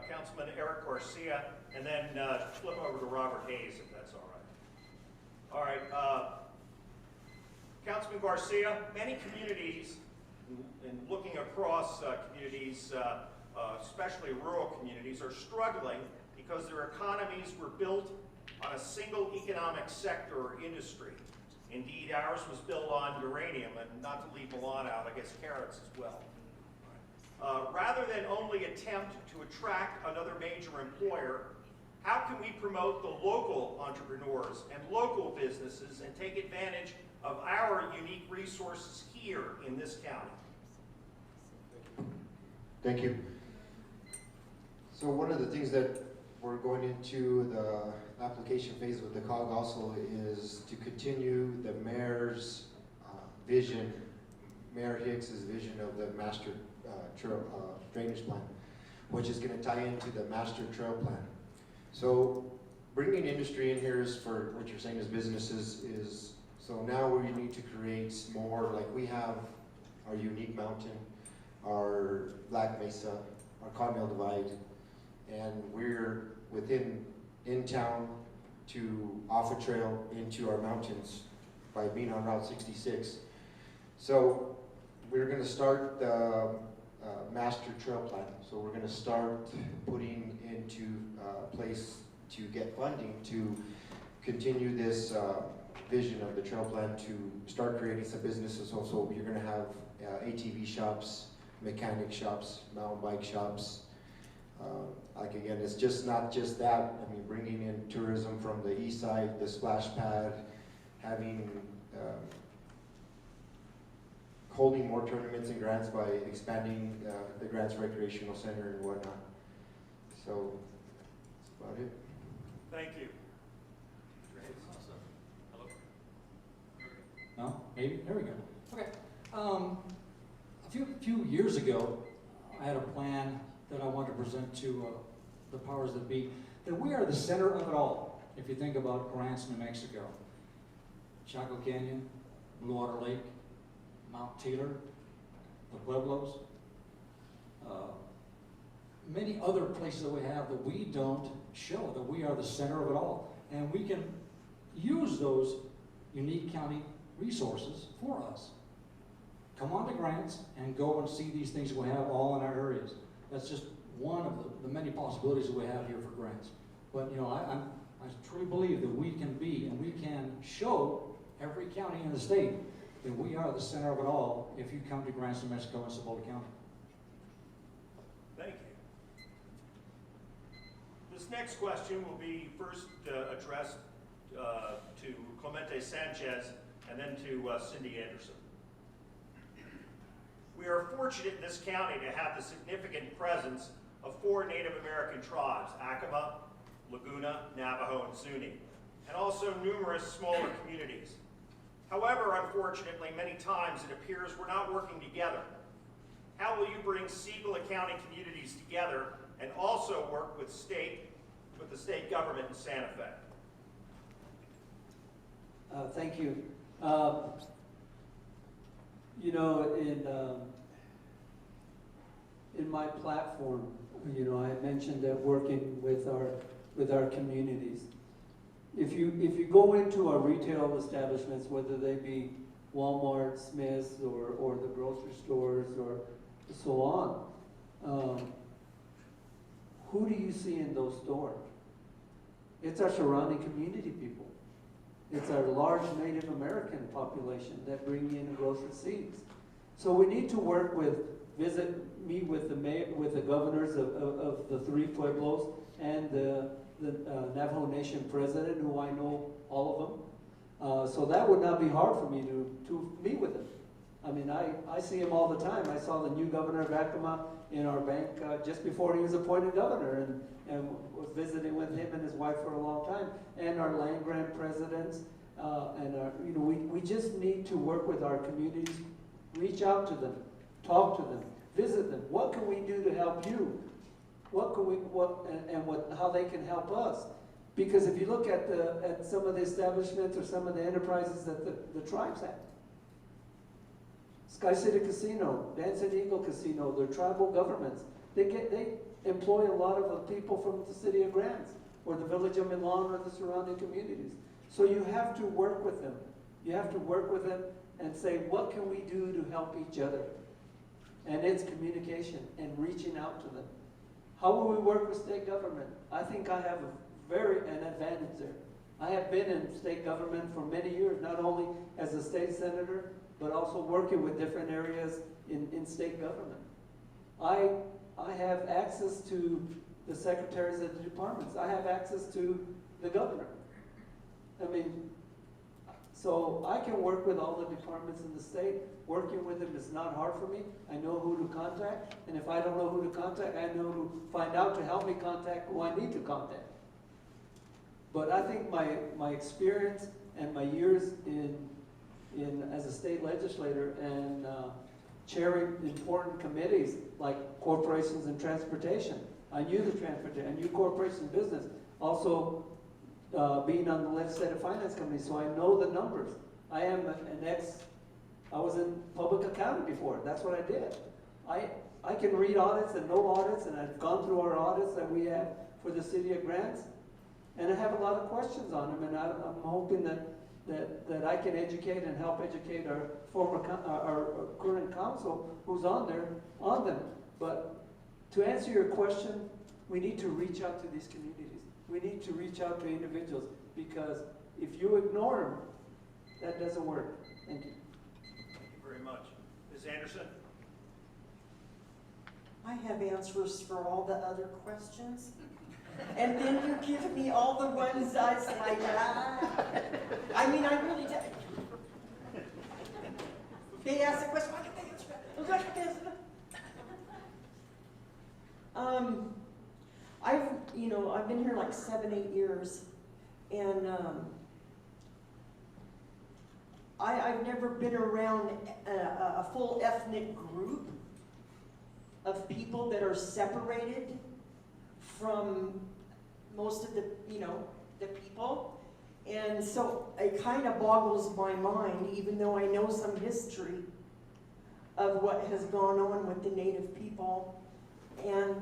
Councilman Eric Garcia, and then flip over to Robert Hayes, if that's all right. All right, Councilman Garcia, many communities, and looking across communities, especially rural communities, are struggling because their economies were built on a single economic sector or industry. Indeed, ours was built on uranium, and not to leave Milan out, I guess carrots as well. Rather than only attempt to attract another major employer, how can we promote the local entrepreneurs and local businesses and take advantage of our unique resources here in this county? Thank you. So one of the things that we're going into the application phase with the COG also is to continue the mayor's vision, Mayor Hicks's vision of the master trail drainage plan, which is going to tie into the master trail plan. So bringing industry in here is for what you're saying is businesses is, so now we need to create more, like we have our unique mountain, our Black Mesa, our Continental Divide, and we're in town to off a trail into our mountains by being on Route 66. So we're going to start the master trail plan. So we're going to start putting into place to get funding to continue this vision of the trail plan, to start creating some businesses. Also, you're going to have ATV shops, mechanic shops, mountain bike shops. Like again, it's just not just that. I mean, bringing in tourism from the east side, the splash pad, having holding more tournaments and grants by expanding the Grants Recreational Center and whatnot. So that's about it. Thank you. No? Maybe? There we go. Okay. A few years ago, I had a plan that I wanted to present to the powers that be, that we are the center of it all. If you think about Grants, New Mexico, Chaco Canyon, Blue Water Lake, Mount Taylor, the Pueblos, many other places that we have that we don't show, that we are the center of it all. And we can use those unique county resources for us. Come on to Grants and go and see these things we have all in our areas. That's just one of the many possibilities that we have here for Grants. But you know, I truly believe that we can be and we can show every county in the state that we are the center of it all if you come to Grants, New Mexico, and Cibola County. Thank you. This next question will be first addressed to Clemente Sanchez and then to Cindy Anderson. We are fortunate in this county to have the significant presence of 4 Native American tribes, Acoma, Laguna, Navajo, and Zuni, and also numerous smaller communities. However, unfortunately, many times it appears we're not working together. How will you bring Cibola County communities together and also work with the state government in Santa Fe? Thank you. You know, in my platform, you know, I mentioned that working with our communities. If you go into our retail establishments, whether they be Walmart, Smith's, or the grocery stores, or so on, who do you see in those stores? It's our surrounding community people. It's our large Native American population that bring in gross receipts. So we need to work meet with the governors of the 3 pueblos and the Navajo Nation president, who I know all of them. So that would not be hard for me to meet with them. I mean, I see him all the time. I saw the new governor of Acoma in our bank just before he was appointed governor, and was visiting with him and his wife for a long time, and our land grant presidents, and our, you know, we just need to work with our communities, reach out to them, talk to them, visit them. What can we do to help you? How they can help us? Because if you look at some of the establishments or some of the enterprises that the tribes have, Sky City Casino, Dancing Eagle Casino, their tribal governments, they employ a lot of the people from the city of Grants, or the village of Milan, or the surrounding communities. So you have to work with them. You have to work with them and say, what can we do to help each other? And it's communication and reaching out to them. How will we work with state government? I think I have an advantage there. I have been in state government for many years, not only as a state senator, but also working with different areas in state government. I have access to the secretaries of the departments. I have access to the governor. I mean, so I can work with all the departments in the state. Working with them is not hard for me. I know who to contact, and if I don't know who to contact, I know who to find out to help me contact who I need to contact. But I think my experience and my years as a state legislator and chairing important committees like corporations and transportation. I knew the transportation, I knew corporation business. Also being on the legislative finance committee, so I know the numbers. I am I was in public accounting before, that's what I did. I can read audits and know audits, and I've gone through our audits that we have for the city of Grants, and I have a lot of questions on them, and I'm hoping that I can educate and help educate our current council who's on them. But to answer your question, we need to reach out to these communities. We need to reach out to individuals, because if you ignore them, that doesn't work. Thank you. Thank you very much. Ms. Anderson? I have answers for all the other questions. And then you give me all the ones I was like, I mean, I really did. They asked a question, why can't they answer that? I've been here like 7-8 years, and I've never been around a full ethnic group of people that are separated from most of the people. And so it kind of boggles my mind, even though I know some history of what has gone on with the Native people and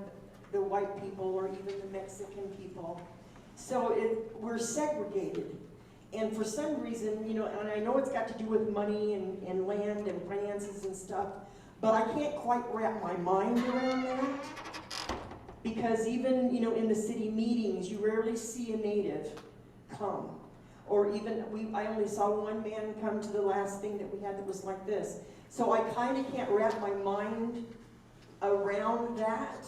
the white people, or even the Mexican people. So we're segregated. And for some reason, and I know it's got to do with money and land and finances and stuff, but I can't quite wrap my mind around that. Because even, in the city meetings, you rarely see a Native come. Or even, I only saw one man come to the last thing that we had that was like this. So I kind of can't wrap my mind around that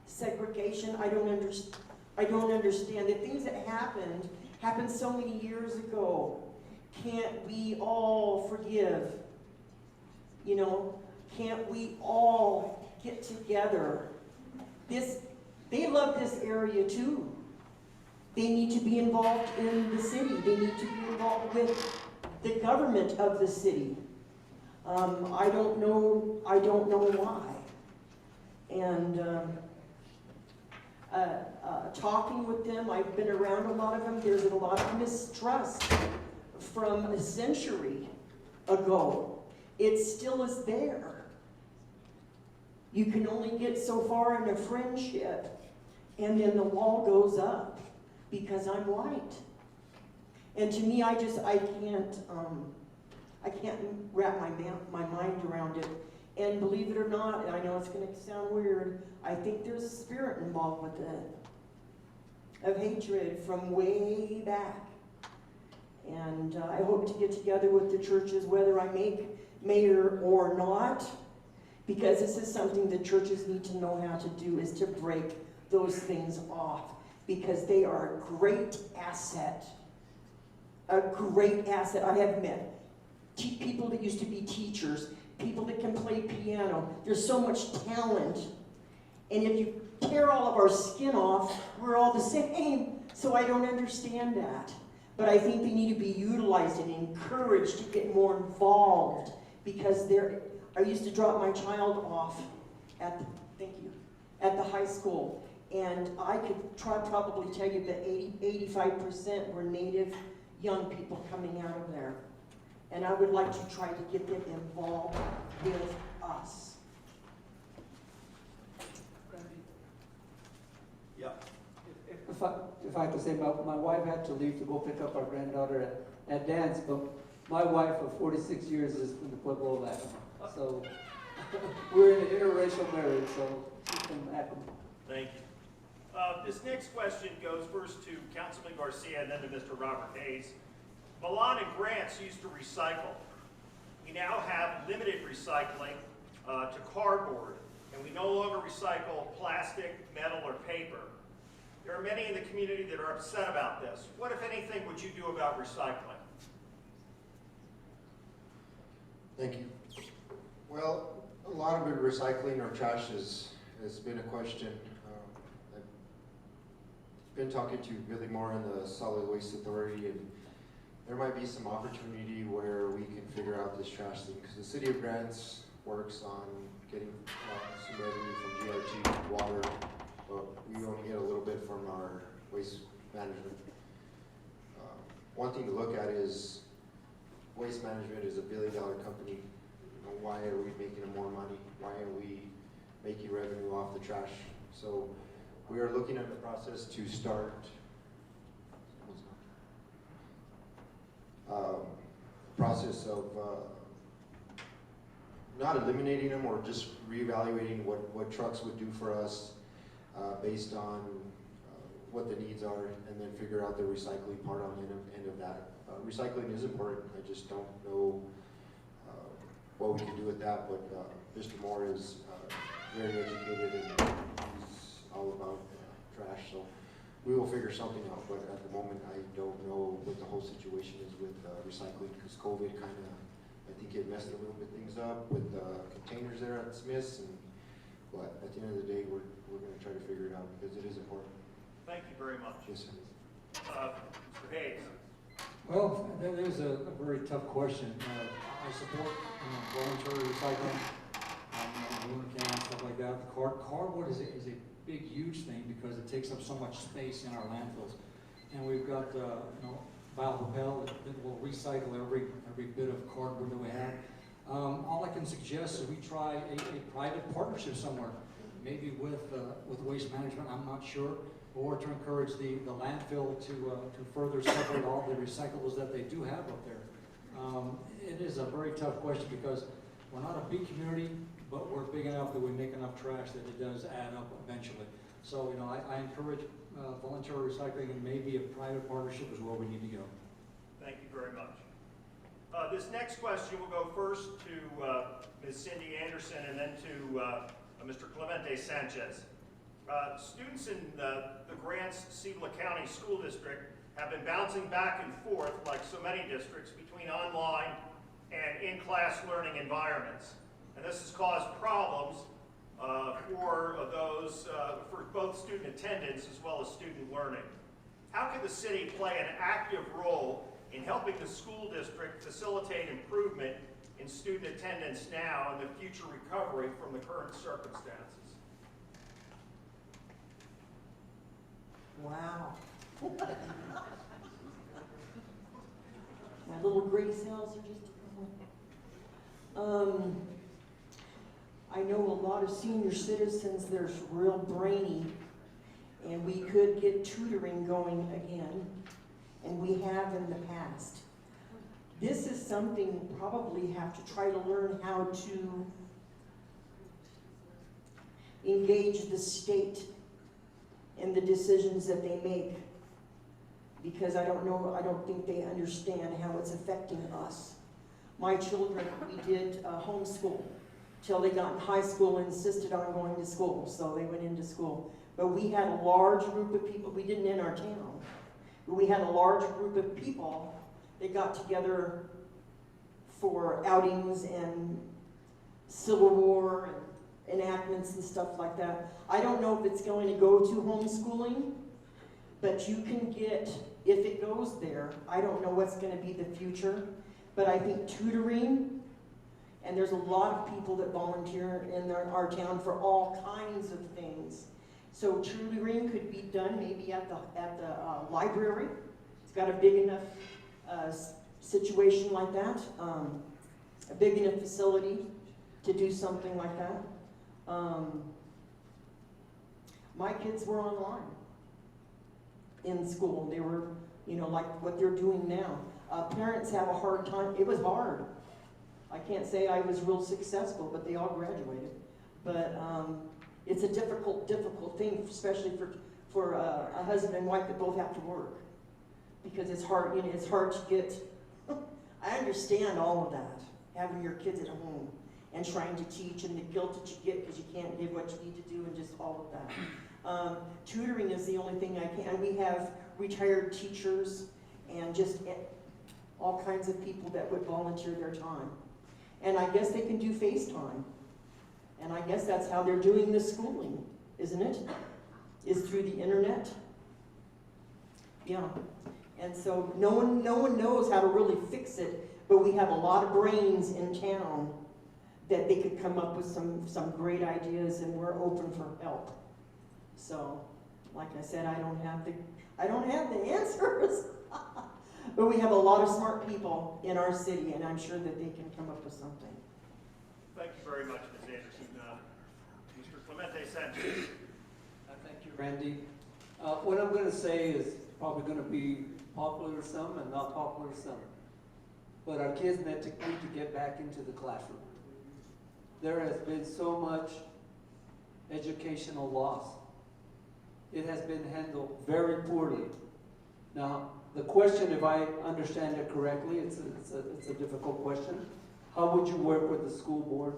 segregation. I don't understand. The things that happened so many years ago. Can't we all forgive? Can't we all get together? They love this area too. They need to be involved in the city. They need to be involved with the government of the city. I don't know why. And talking with them, I've been around a lot of them. There's a lot of mistrust from a century ago. It still is there. You can only get so far in a friendship, and then the wall goes up because I'm white. And to me, I can't wrap my mind around it. And believe it or not, I know it's going to sound weird, I think there's a spirit involved with it, of hatred from way back. And I hope to get together with the churches, whether I make mayor or not, because this is something the churches need to know how to do, is to break those things off, because they are a great asset. A great asset. I have met people that used to be teachers, people that can play piano. There's so much talent. And if you tear all of our skin off, we're all the same. So I don't understand that. But I think they need to be utilized and encouraged to get more involved, because I used to drop my child off at the high school, and I could probably tell you that 85% were Native young people coming out of there. And I would like to try to get them involved with us. Yeah. if I could say, my wife had to leave to go pick up our granddaughter at dance, but my wife of 46 years is from the Pueblo Latin. So we're in an interracial marriage, so she's from Akron. Thank you. This next question goes first to Councilman Garcia and then to Mr. Robert Hayes. Milan and Grants used to recycle. We now have limited recycling to cardboard, and we no longer recycle plastic, metal, or paper. There are many in the community that are upset about this. What, if anything, would you do about recycling? Thank you. Well, a lot of it recycling or trash has been a question. I've been talking to Billy Moore in the Solid Waste Authority, and there might be some opportunity where we can figure out this trash thing, because the City of Grants works on getting some revenue from GRT water, but we only get a little bit from our waste management. One thing to look at is waste management is a $1 billion company. Why are we making more money? Why are we making revenue off the trash? So we are looking at the process to start process of not eliminating them or just reevaluating what trucks would do for us based on what the needs are, and then figure out the recycling part on the end of that. Recycling is important. I just don't know what we can do with that, but Mr. Moore is very educated and he's all about trash, so we will figure something out, but at the moment I don't know what the whole situation is with recycling, because COVID kind of, I think it messed a little bit things up with containers there at Smith's, but at the end of the day we're going to try to figure it out because it is important. Thank you very much. Yes, sir. Mr. Hayes. Well, that is a very tough question. I support voluntary recycling, balloon cans, stuff like that. Cardboard is a big, huge thing because it takes up so much space in our landfills. And we've got, Biopropel that will recycle every bit of cardboard that we have. All I can suggest is we try a private partnership somewhere, maybe with Waste Management, I'm not sure, or to encourage the landfill to further separate all the recyclables that they do have up there. It is a very tough question because we're not a big community, but we're big enough that we make enough trash that it does add up eventually. So, I encourage voluntary recycling, and maybe a private partnership is where we need to go. Thank you very much. This next question will go first to Ms. Cindy Anderson and then to Mr. Clemente Sanchez. Students in the Grants Cibola County School District have been bouncing back and forth, like so many districts, between online and in-class learning environments. And this has caused problems for both student attendance as well as student learning. How can the city play an active role in helping the school district facilitate improvement in student attendance now and the future recovery from the current circumstances? Wow. My little gray cells are just... I know a lot of senior citizens, they're real brainy, and we could get tutoring going again, and we have in the past. This is something we probably have to try to learn how to engage the state in the decisions that they make, because I don't think they understand how it's affecting us. My children, we did homeschool till they got in high school and insisted on going to school, so they went into school. But we had a large group of people, we didn't in our town, but we had a large group of people that got together for outings and Civil War and enactments and stuff like that. I don't know if it's going to go to homeschooling, but you can get, if it goes there, I don't know what's going to be the future, but I think tutoring, and there's a lot of people that volunteer in our town for all kinds of things. So tutoring could be done maybe at the library. It's got a big enough situation like that, a big enough facility to do something like that. My kids were online. in school. They were, like what they're doing now. Parents have a hard time. It was hard. I can't say I was real successful, but they all graduated. But it's a difficult thing, especially for a husband and wife that both have to work. Because it's hard, it's hard to get, I understand all of that, having your kids at home and trying to teach and the guilt that you get because you can't give what you need to do and just all of that. Tutoring is the only thing I can. We have retired teachers and just all kinds of people that would volunteer their time. And I guess they can do FaceTime. And I guess that's how they're doing the schooling, isn't it? Is through the internet. Yeah. And so no one knows how to really fix it, but we have a lot of brains in town that they could come up with some great ideas, and we're open for help. So, like I said, I don't have the answers. But we have a lot of smart people in our city, and I'm sure that they can come up with something. Thank you very much, Ms. Anderson. Mr. Clemente Sanchez. Thank you, Randy. What I'm going to say is probably going to be popular to some and not popular to some. But our kids need to get back into the classroom. There has been so much educational loss. It has been handled very poorly. Now, the question, if I understand it correctly, it's a difficult question. How would you work with the school board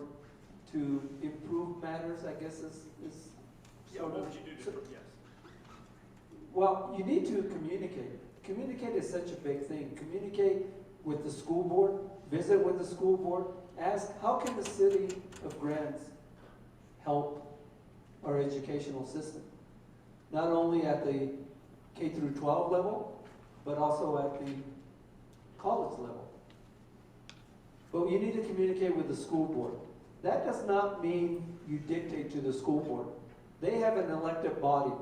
to improve matters, I guess is Yeah, what would you do to yes. Well, you need to communicate. Communicate is such a big thing. Communicate with the school board, visit with the school board, ask how can the city of Grants help our educational system? Not only at the K through 12 level, but also at the college level. But you need to communicate with the school board. That does not mean you dictate to the school board. They have an elected body,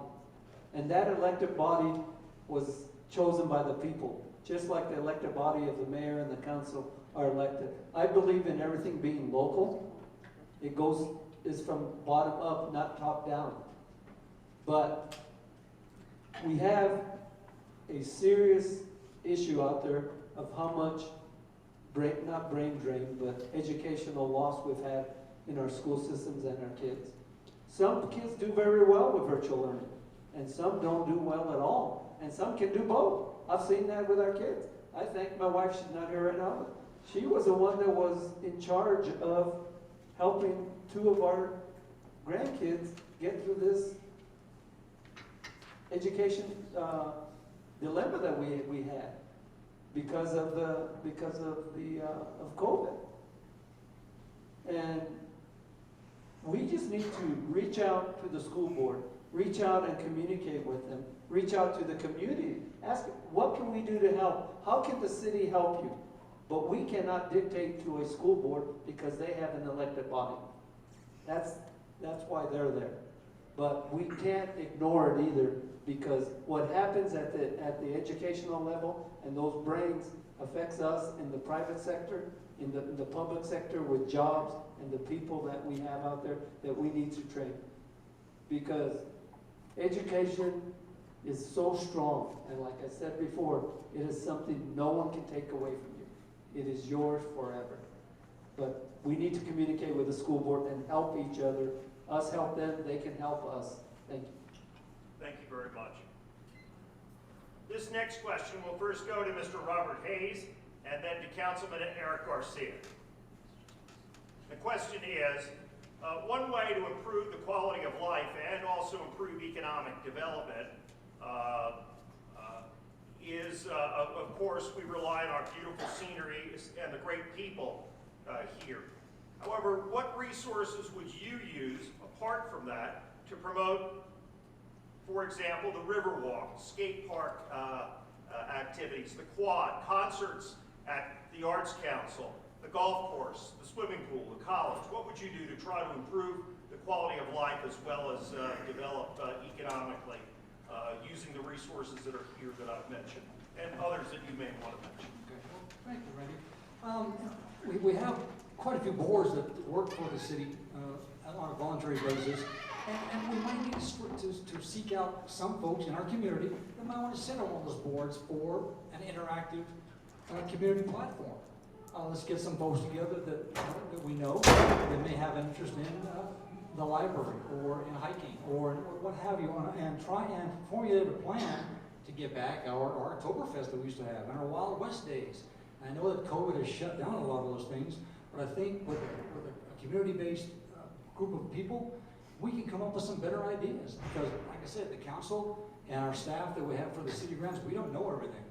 and that elected body was chosen by the people, just like the elected body of the mayor and the council are elected. I believe in everything being local. It is from bottom up, not top down. But we have a serious issue out there of how much not brain drain, but educational loss we've had in our school systems and our kids. Some kids do very well with virtual learning, and some don't do well at all, and some can do both. I've seen that with our kids. I thank my wife, she's not here right now, but she was the one that was in charge of helping 2 of our grandkids get through this education dilemma that we had because of COVID. And we just need to reach out to the school board, reach out and communicate with them, reach out to the community, ask what can we do to help? How can the city help you? But we cannot dictate to a school board because they have an elected body. That's why they're there. But we can't ignore it either, because what happens at the educational level and those brains affects us in the private sector, in the public sector with jobs and the people that we have out there that we need to train. Because education is so strong, and like I said before, it is something no one can take away from you. It is yours forever. But we need to communicate with the school board and help each other. Us help them, they can help us. Thank you. Thank you very much. This next question will first go to Mr. Robert Hayes and then to Councilman Eric Garcia. The question is, one way to improve the quality of life and also improve economic development is, of course, we rely on our beautiful scenery and the great people here. However, what resources would you use, apart from that, to promote, for example, the Riverwalk, skate park activities, the quad, concerts at the Arts Council, the golf course, the swimming pool, the college? What would you do to try to improve the quality of life as well as develop economically using the resources that are here that I've mentioned and others that you may want to mention? Okay. Well, thank you, Randy. We have quite a few boards that work for the city on a voluntary basis, and we might need to seek out some folks in our community that might want to sit on one of those boards for an interactive community platform. Let's get some folks together that we know that may have an interest in the library or in hiking or what have you, and try and formulate a plan to get back our Oktoberfest that we used to have and our Wild West days. I know that COVID has shut down a lot of those things, but I think with a community-based group of people, we can come up with some better ideas. Because, like I said, the council and our staff that we have for the city grants, we don't know everything.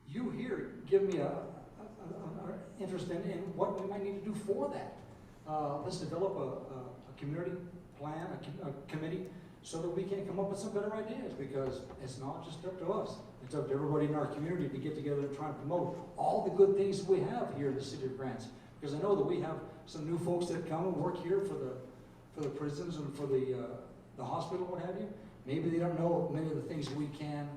You here give me an interest in what we might need to do for that. Let's develop a community plan, a committee, so that we can come up with some better ideas, because it's not just up to us. It's up to everybody in our community to get together and try and promote all the good things that we have here in the city of Grants. Because I know that we have some new folks that come and work here for the prisons and for the hospital, what have you. Maybe they don't know many of the things we can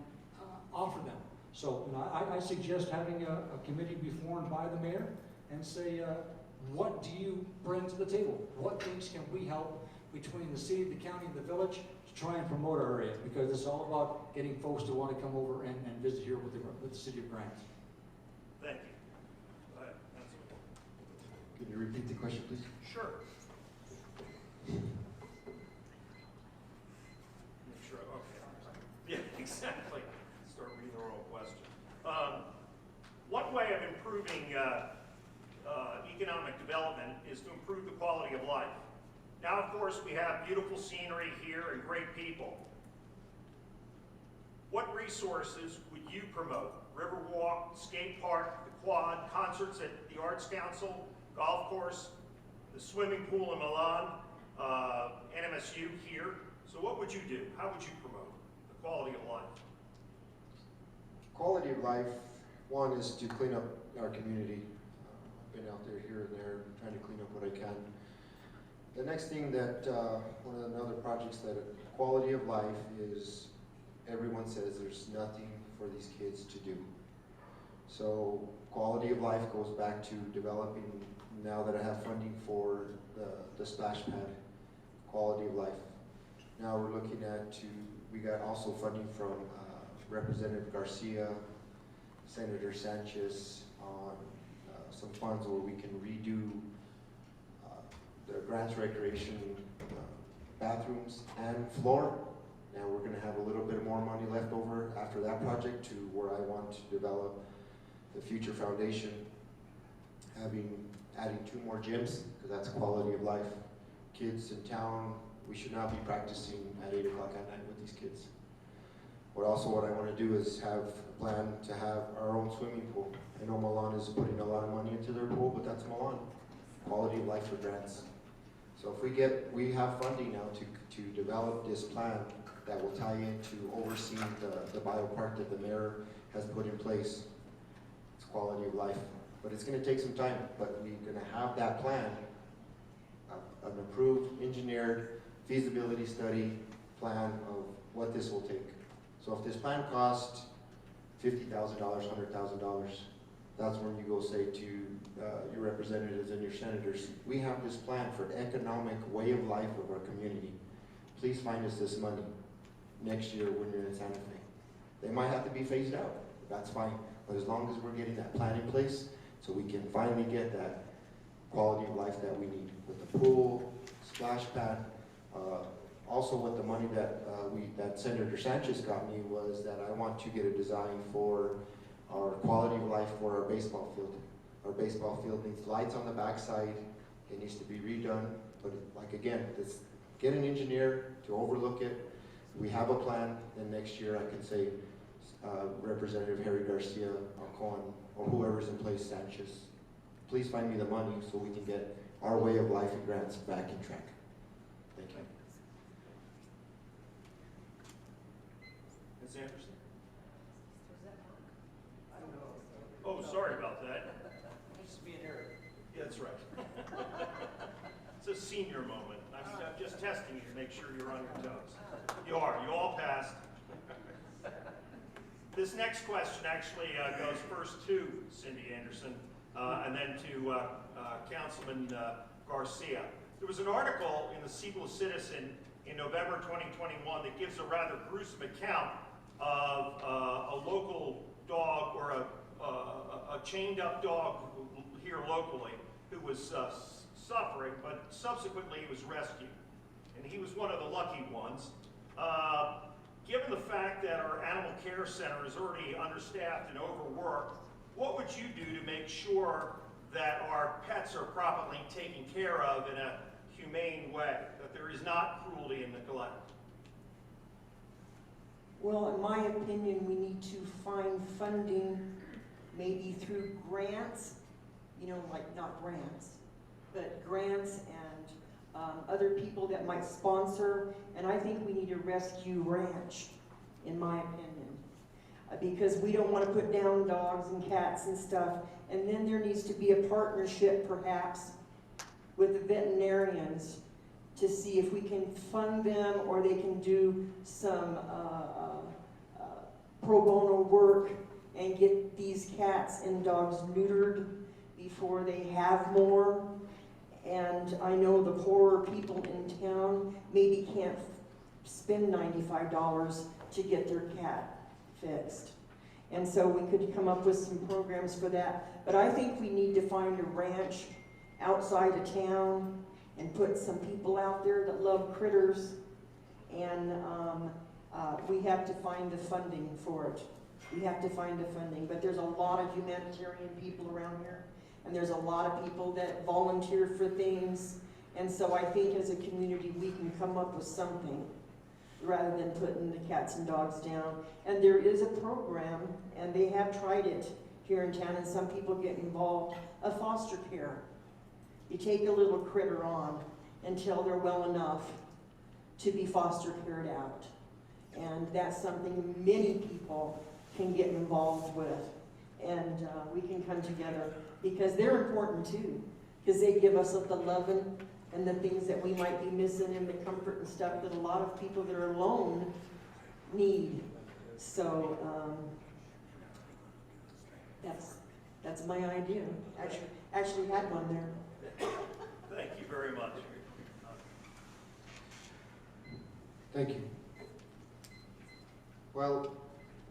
offer them. So I suggest having a committee be formed by the mayor and say, what do you bring to the table? What things can we help between the city, the county, and the village to try and promote our area? Because it's all about getting folks to want to come over and visit here with the city of Grants. Thank you. Go ahead, Councilman. Can you repeat the question, please? Sure. Sure, okay. Yeah, exactly. Start reading the wrong question. One way of improving economic development is to improve the quality of life. Now, of course, we have beautiful scenery here and great people. What resources would you promote? Riverwalk, skate park, the quad, concerts at the Arts Council, golf course, the swimming pool in Milan, NMSU here. So what would you do? How would you promote the quality of life? Quality of life, one is to clean up our community. I've been out there here and there trying to clean up what I can. The next thing that, one of the other projects that quality of life is, everyone says there's nothing for these kids to do. So quality of life goes back to developing, now that I have funding for the splash pad, quality of life. Now we're looking at we got also funding from Representative Garcia, Senator Sanchez on some funds where we can redo the Grants Recreation bathrooms and floor. Now we're going to have a little bit more money left over after that project to where I want to develop the future foundation, adding 2 more gyms, because that's quality of life. Kids in town, we should not be practicing at 8 o'clock at night with these kids. What I want to do is have a plan to have our own swimming pool. I know Milan is putting a lot of money into their pool, but that's Milan. Quality of life for grants. So if we have funding now to develop this plan that will tie into overseeing the biopark that the mayor has put in place. It's quality of life. But it's going to take some time, but we're going to have that plan, an approved, engineered feasibility study plan of what this will take. So if this plan costs $50,000, $100,000, that's when you go say to your representatives and your senators, we have this plan for the economic way of life of our community. Please find us this money next year when you're in Santa Fe. They might have to be phased out, that's fine. But as long as we're getting that plan in place, so we can finally get that quality of life that we need with the pool, splash pad. Also with the money that Senator Sanchez got me was that I want to get a design for our quality of life for our baseball field. Our baseball field needs lights on the backside. It needs to be redone. But like again, get an engineer to overlook it. We have a plan. Then next year I can say Representative Harry Garcia, Alcon, or whoever's in place, Sanchez, please find me the money so we can get our way of life and grants back in track. Thank you. Ms. Anderson? I don't know. Oh, sorry about that. Just be an error. Yeah, that's right. It's a senior moment. I'm just testing you to make sure you're on your toes. You are. You all passed. This next question actually goes first to Cindy Anderson and then to Councilman Garcia. There was an article in the Sequel Citizen in November 2021 that gives a rather gruesome account of a local dog or a chained up dog here locally who was suffering, but subsequently he was rescued. And he was one of the lucky ones. Given the fact that our animal care center is already understaffed and overworked, what would you do to make sure that our pets are properly taken care of in a humane way, that there is not cruelty and neglect? Well, in my opinion, we need to find funding maybe through grants, you know, like not grants, but grants and other people that might sponsor. And I think we need a rescue ranch, in my opinion, because we don't want to put down dogs and cats and stuff. And then there needs to be a partnership, perhaps, with the veterinarians to see if we can fund them or they can do some pro bono work and get these cats and dogs neutered before they have more. And I know the poorer people in town maybe can't spend $95 to get their cat fixed. And so we could come up with some programs for that. But I think we need to find a ranch outside of town and put some people out there that love critters. And we have to find the funding for it. We have to find the funding. But there's a lot of humanitarian people around here. And there's a lot of people that volunteer for things. And so I think as a community we can come up with something rather than putting the cats and dogs down. And there is a program, and they have tried it here in town, and some people get involved, of foster care. You take a little critter on until they're well enough to be foster cared out. And that's something many people can get involved with. And we can come together because they're important too, because they give us the loving and the things that we might be missing and the comfort and stuff that a lot of people that are alone need. So that's my idea. Actually had one there. Thank you very much. Thank you. Well,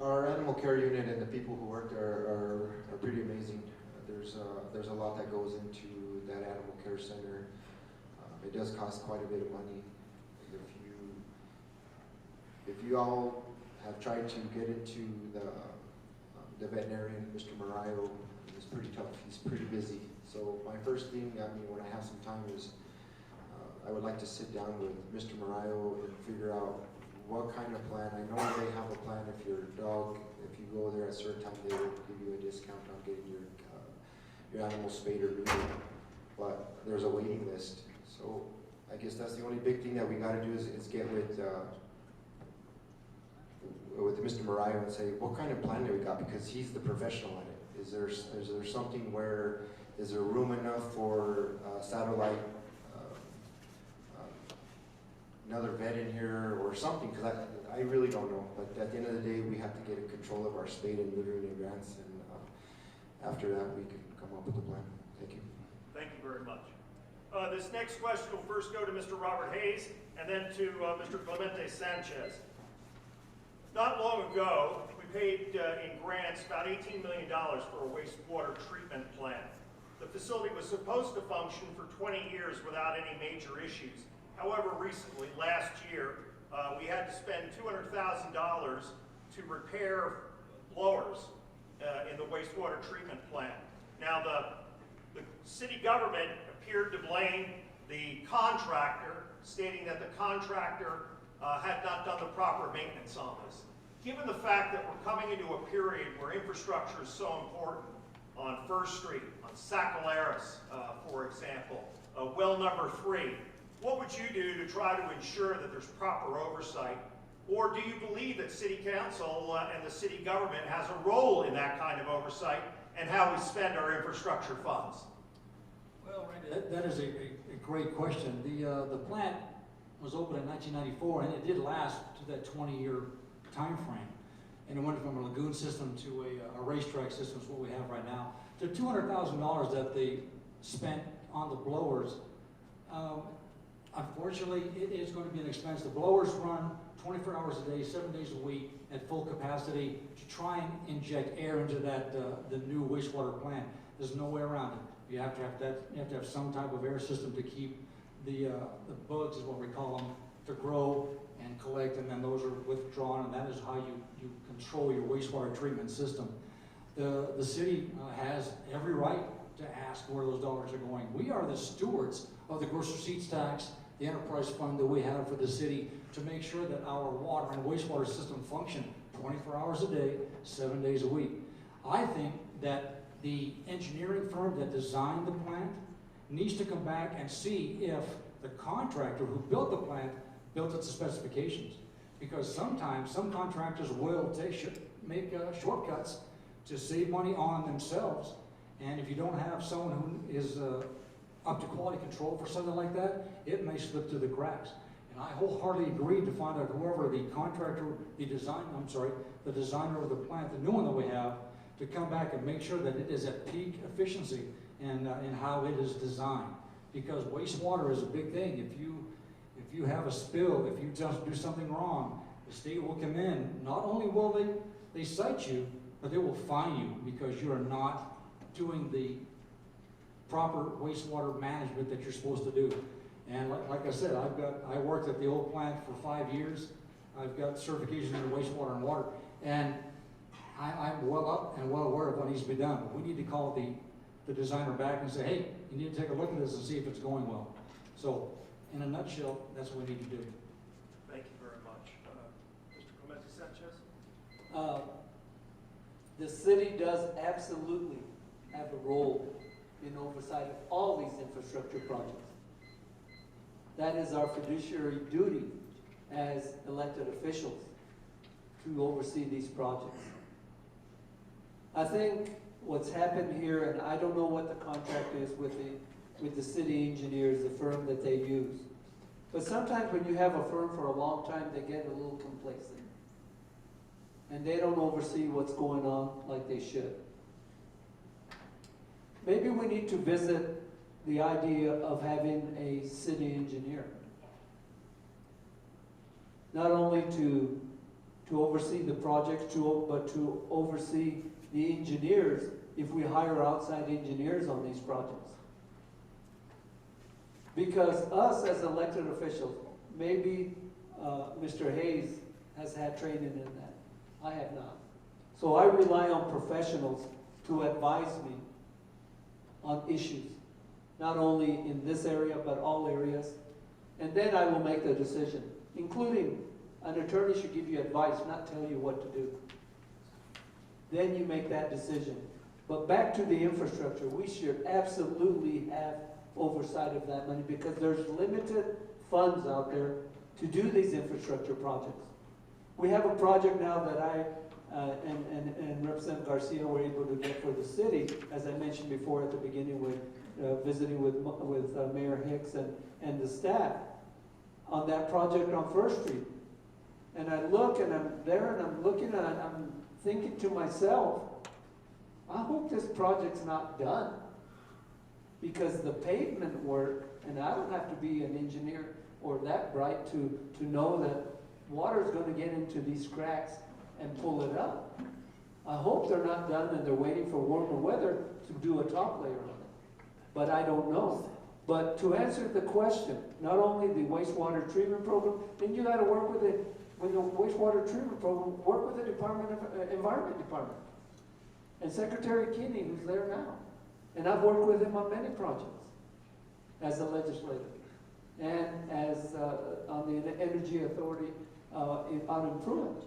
our animal care unit and the people who work there are pretty amazing. There's a lot that goes into that animal care center. It does cost quite a bit of money. If you all have tried to get into the veterinarian, Mr. Morayo, is pretty tough. He's pretty busy. So my first thing, when I have some time, is I would like to sit down with Mr. Morayo and figure out what kind of plan. I know they have a plan if your dog, if you go there at a certain time, they will give you a discount on getting your animal spayed or neutered. But there's a waiting list. So I guess that's the only big thing that we got to do is get with Mr. Morayo and say, what kind of plan do we got? Because he's the professional at it. Is there something where, is there room enough for satellite, another vet in here or something? Because I really don't know. But at the end of the day, we have to get in control of our spade and neutering and grants. And after that, we can come up with a plan. Thank you. Thank you very much. This next question will first go to Mr. Robert Hayes and then to Mr. Clemente Sanchez. Not long ago, we paid in grants about $18 million for a wastewater treatment plant. The facility was supposed to function for 20 years without any major issues. However, recently, last year, we had to spend $200,000 to repair blowers in the wastewater treatment plant. Now, the city government appeared to blame the contractor, stating that the contractor had not done the proper maintenance on this. Given the fact that we're coming into a period where infrastructure is so important on First Street, on Sacaleras, for example, well number 3, what would you do to try to ensure that there's proper oversight? Or do you believe that City Council and the city government has a role in that kind of oversight and how we spend our infrastructure funds? Well, Randy, that is a great question. The plant was opened in 1994, and it did last to that 20-year time frame. And it went from a lagoon system to a racetrack system, is what we have right now, to $200,000 that they spent on the blowers. Unfortunately, it is going to be an expense. The blowers run 24 hours a day, 7 days a week at full capacity to try and inject air into that the new wastewater plant. There's no way around it. You have to have that. You have to have some type of air system to keep the bugs, is what we call them, to grow and collect, and then those are withdrawn, and that is how you control your wastewater treatment system. The city has every right to ask where those dollars are going. We are the stewards of the gross receipts tax, the enterprise fund that we have for the city, to make sure that our water and wastewater system function 24 hours a day, 7 days a week. I think that the engineering firm that designed the plant needs to come back and see if the contractor who built the plant built it to specifications. Because sometimes some contractors will make shortcuts to save money on themselves. And if you don't have someone who is up to quality control for something like that, it may slip through the cracks. And I wholeheartedly agree to find out whoever the contractor, the designer of the plant, the new one that we have, to come back and make sure that it is at peak efficiency in how it is designed. Because wastewater is a big thing. If you have a spill, if you just do something wrong, the state will come in. Not only will they cite you, but they will fine you because you are not doing the proper wastewater management that you're supposed to do. And like I said, I worked at the old plant for 5 years. I've got certifications in wastewater and water, and I'm well up and well aware of what needs to be done. But we need to call the designer back and say, hey, you need to take a look at this and see if it's going well. So, in a nutshell, that's what we need to do. Thank you very much. Mr. Clemente Sanchez? The city does absolutely have a role in oversight of all these infrastructure projects. That is our fiduciary duty as elected officials, to oversee these projects. I think what's happened here, and I don't know what the contract is with the city engineers, the firm that they use, but sometimes when you have a firm for a long time, they get a little complacent. And they don't oversee what's going on like they should. Maybe we need to visit the idea of having a city engineer. Not only to oversee the projects, but to oversee the engineers if we hire outside engineers on these projects. Because us as elected officials, maybe Mr. Hayes has had training in that. I have not. So I rely on professionals to advise me on issues, not only in this area, but all areas. And then I will make the decision, including an attorney should give you advice, not tell you what to do. Then you make that decision. But back to the infrastructure, we should absolutely have oversight of that money because there's limited funds out there to do these infrastructure projects. We have a project now that I and Representative Garcia were able to get for the city, as I mentioned before at the beginning with visiting with Mayor Hicks and the staff on that project on First Street. And I look and I'm there and I'm looking and I'm thinking to myself, I hope this project's not done because the pavement work, and I don't have to be an engineer or that bright to know that water is going to get into these cracks and pull it up. I hope they're not done and they're waiting for warmer weather to do a top layer on it. But I don't know. But to answer the question, not only the wastewater treatment program, then you got to work with the wastewater treatment program, work with the Environment Department. And Secretary Kinney, who's there now. And I've worked with him on many projects as a legislator and as on the Energy Authority on improvement.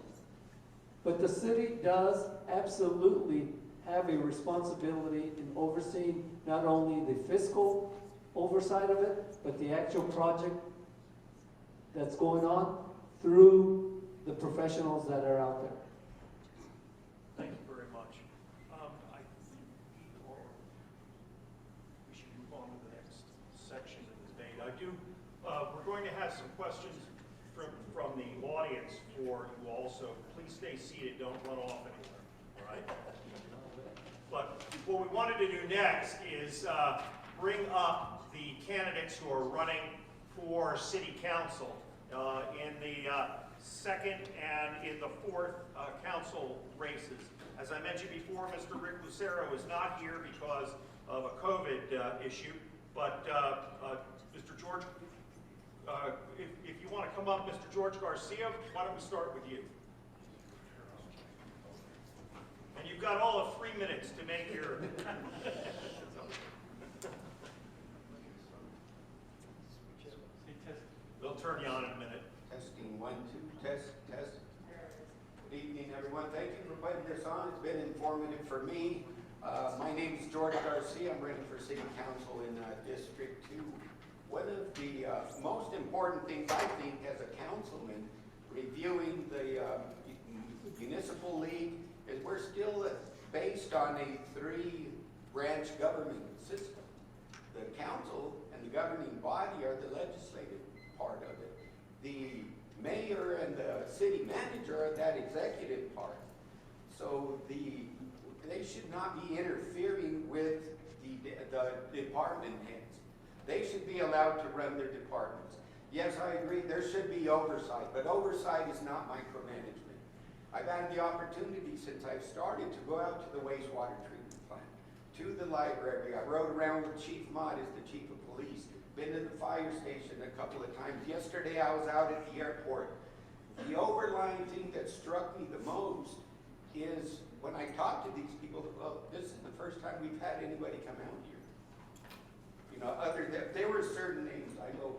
But the city does absolutely have a responsibility in overseeing not only the fiscal oversight of it, but the actual project that's going on through the professionals that are out there. Thank you very much. We should move on to the next section of the debate. We're going to have some questions from the audience for you also. Please stay seated, don't run off anywhere, all right? But what we wanted to do next is bring up the candidates who are running for city council in the second and in the fourth council races. As I mentioned before, Mr. Rick Lucero is not here because of a COVID issue, but Mr. George, if you want to come up, Mr. George Garcia, why don't we start with you? And you've got all of 3 minutes to make your... We'll turn you on in a minute. Testing, 1, 2, test, test. Good evening, everyone. Thank you for putting this on. It's been informative for me. My name is George Garcia. I'm running for City Council in District 2. One of the most important things, I think, as a councilman, reviewing the municipal league, is we're still based on a 3-branch government system. The council and the governing body are the legislative part of it. The mayor and the city manager are that executive part. So they should not be interfering with the department heads. They should be allowed to run their departments. Yes, I agree, there should be oversight, but oversight is not micromanagement. I've had the opportunity since I've started to go out to the wastewater treatment plant, to the library. I rode around with Chief Mott as the chief of police, been to the fire station a couple of times. Yesterday I was out at the airport. The overlying thing that struck me the most is when I talk to these people, well, this is the first time we've had anybody come out here. You know, other than, there were certain names. I know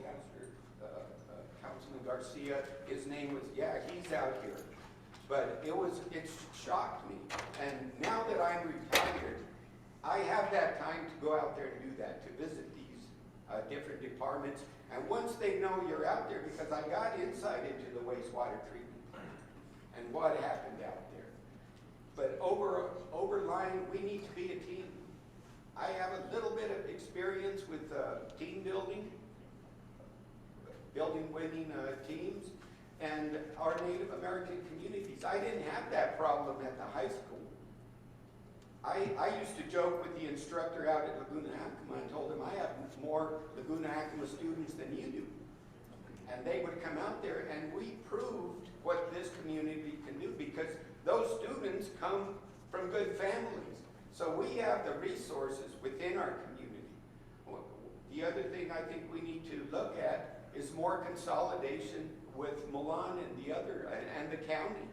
Councilman Garcia, his name was, yeah, he's out here. But it shocked me. And now that I'm retired, I have that time to go out there and do that, to visit these different departments. And once they know you're out there, because I got insight into the wastewater treatment plant and what happened out there. But overlying, we need to be a team. I have a little bit of experience with team building winning teams, and our Native American communities. I didn't have that problem at the high school. I used to joke with the instructor out at Laguna Acoma and told him I have more Laguna Acoma students than you do. And they would come out there and we proved what this community can do because those students come from good families. So we have the resources within our community. The other thing I think we need to look at is more consolidation with Milan and the other, and the county.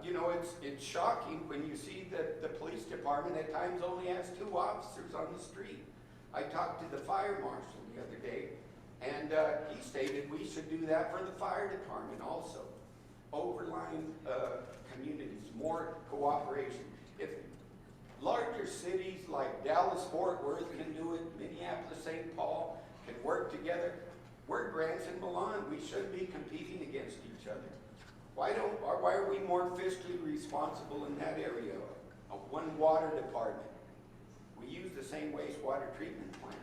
You know, it's shocking when you see that the police department at times only has 2 officers on the street. I talked to the fire marshal the other day, and he stated we should do that for the fire department also. Overlying communities, more cooperation. If larger cities like Dallas, Fort Worth can do it, Minneapolis, St. Paul can work together. We're Grants and Milan. We shouldn't be competing against each other. Why are we more fiscally responsible in that area? One water department. We use the same wastewater treatment plant.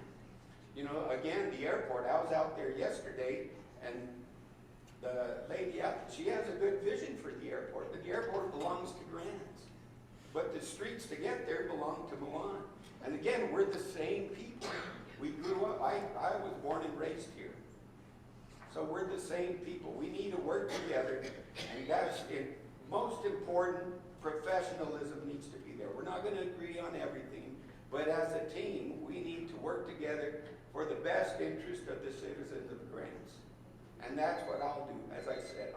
You know, again, the airport, I was out there yesterday, and the lady out there, she has a good vision for the airport, but the airport belongs to Grants. But the streets to get there belong to Milan. And again, we're the same people. We grew up, I was born and raised here. So we're the same people. We need to work together, and that's it. Most important, professionalism needs to be there. We're not going to agree on everything, but as a team, we need to work together for the best interest of the citizens of Grants. And that's what I'll do. As I said,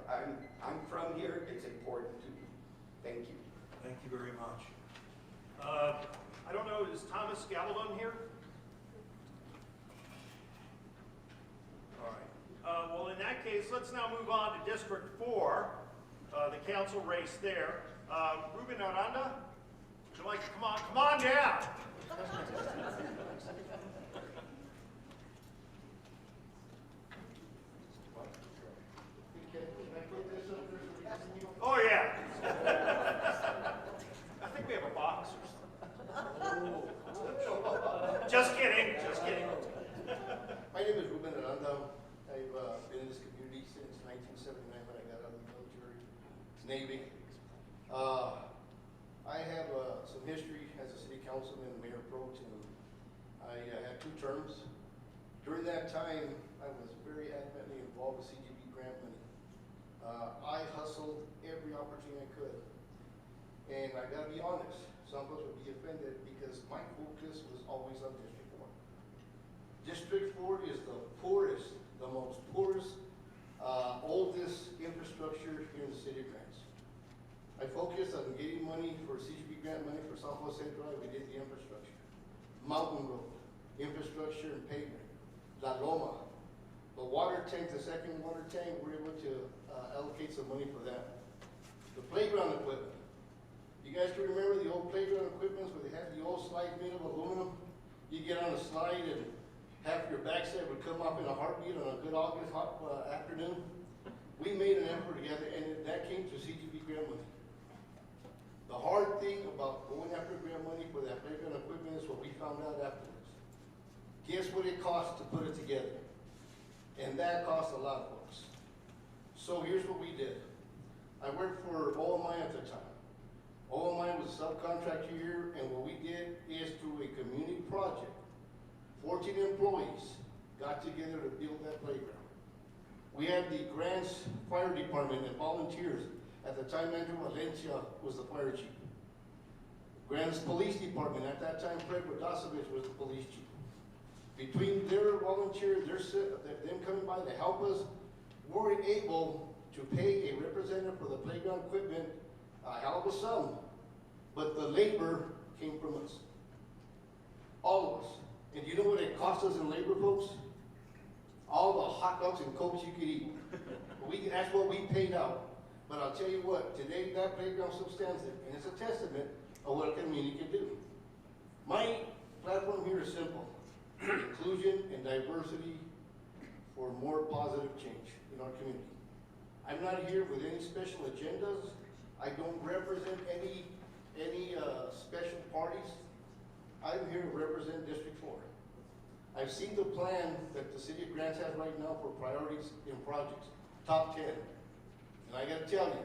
I'm from here. It's important to me. Thank you. Thank you very much. I don't know, is Thomas Gallagher here? All right. Well, in that case, let's now move on to District 4, the council race there. Ruben Aranda, would you like to come on down? Oh, yeah. I think we have a box or something. Just kidding, just kidding. My name is Ruben Aranda. I've been in this community since 1979 when I got out of the military, Navy. I have some history as a city councilman and mayor pro tem. I had 2 terms. During that time, I was very adamantly involved with CGB grant money. I hustled every opportunity I could. And I gotta be honest, some folks would be offended because my focus was always on District 4. District 4 is the poorest, the most poorest, oldest infrastructure here in the city of Grants. I focused on getting money for CGB grant money for South Jose Drive. We did the infrastructure. Mountain Road, infrastructure and pavement. La Loma, the water tank, the second water tank, we're able to allocate some money for that. The playground equipment. You guys can remember the old playground equipment where they had the old slide made of aluminum? You get on a slide and half your backside would come off in a heartbeat on a good August hot afternoon. We made an effort together, and that came to CGB grant money. The hard thing about going after grant money for that playground equipment is what we found out afterwards. Guess what it cost to put it together? And that cost a lot, folks. So here's what we did. I worked for OMI at the time. OMI was a subcontractor here, and what we did is through a community project, 14 employees got together to build that playground. We had the Grants Fire Department and volunteers. At the time, Andrew Valencia was the fire chief. Grants Police Department, at that time, Fred Rodasevich was the police chief. Between their volunteers, them coming by to help us, we were able to pay a representative for the playground equipment a hell of a sum, but the labor came from us. All of us. And you know what it cost us in labor, folks? All the hot dogs and cokes you could eat. That's what we paid out. But I'll tell you what, today that playground still stands there, and it's a testament of what a community can do. My platform here is simple. Inclusion and diversity for more positive change in our community. I'm not here with any special agendas. I don't represent any special parties. I'm here to represent District 4. I've seen the plan that the City of Grants has right now for priorities in projects, top 10. And I gotta tell you,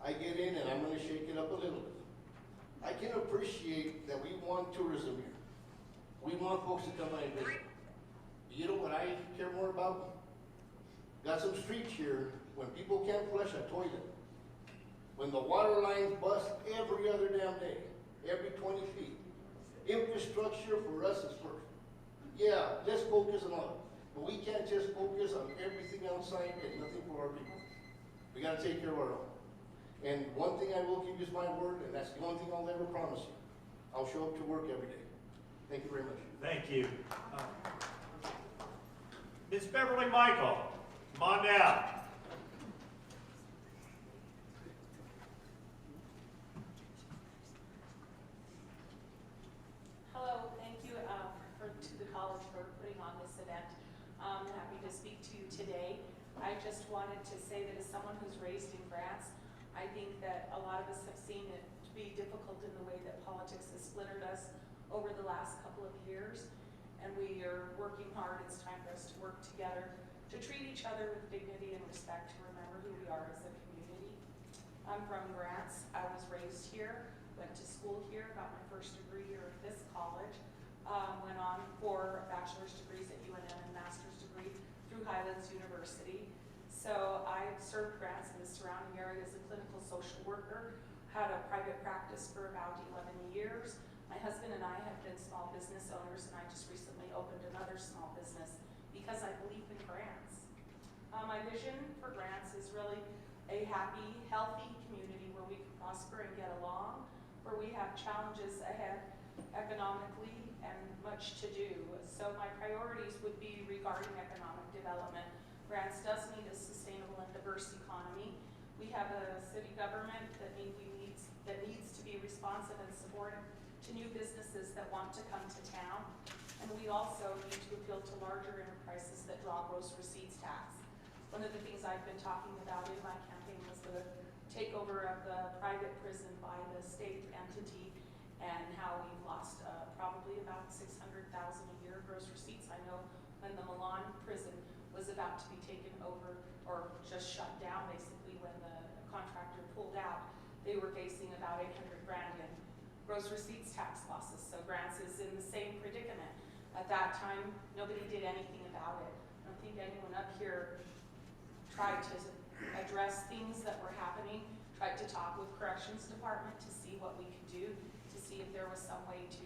I get in and I'm gonna shake it up a little bit. I can appreciate that we want tourism here. We want folks to come by and visit. You know what I care more about? Got some streets here when people can't flush a toilet. When the water lines bust every other damn day, every 20 feet. Infrastructure for us is first. Yeah, let's focus on it. But we can't just focus on everything outside and nothing for our people. We gotta take care of our own. And one thing I will give you is my word, and that's the only thing I'll ever promise you. I'll show up to work every day. Thank you very much. Thank you. Ms. Beverly Michael, come on down. Hello, thank you to the college for putting on this event. I'm happy to speak to you today. I just wanted to say that as someone who's raised in Grants, I think that a lot of us have seen it to be difficult in the way that politics has splintered us over the last couple of years. And we are working hard. It's time for us to work together to treat each other with dignity and respect, to remember who we are as a community. I'm from Grants. I was raised here, went to school here, got my first degree here at this college, went on for bachelor's degrees at UNM and master's degree through Highlands University. So I served Grants in the surrounding area as a clinical social worker, had a private practice for about 11 years. My husband and I have been small business owners, and I just recently opened another small business because I believe in grants. My vision for Grants is really a happy, healthy community where we can prosper and get along, where we have challenges ahead economically and much to do. So my priorities would be regarding economic development. Grants does need a sustainable and diverse economy. We have a city government that needs to be responsive and supportive to new businesses that want to come to town. And we also need to appeal to larger enterprises that draw gross receipts tax. One of the things I've been talking about in my campaign was the takeover of the private prison by the state entity and how we've lost probably about $600,000 a year gross receipts. I know when the Milan prison was about to be taken over or just shut down basically when the contractor pulled out, they were facing about $800,000 in gross receipts tax losses. So Grants is in the same predicament. At that time, nobody did anything about it. And think anyone up here tried to address things that were happening, tried to talk with corrections department to see what we could do, to see if there was some way to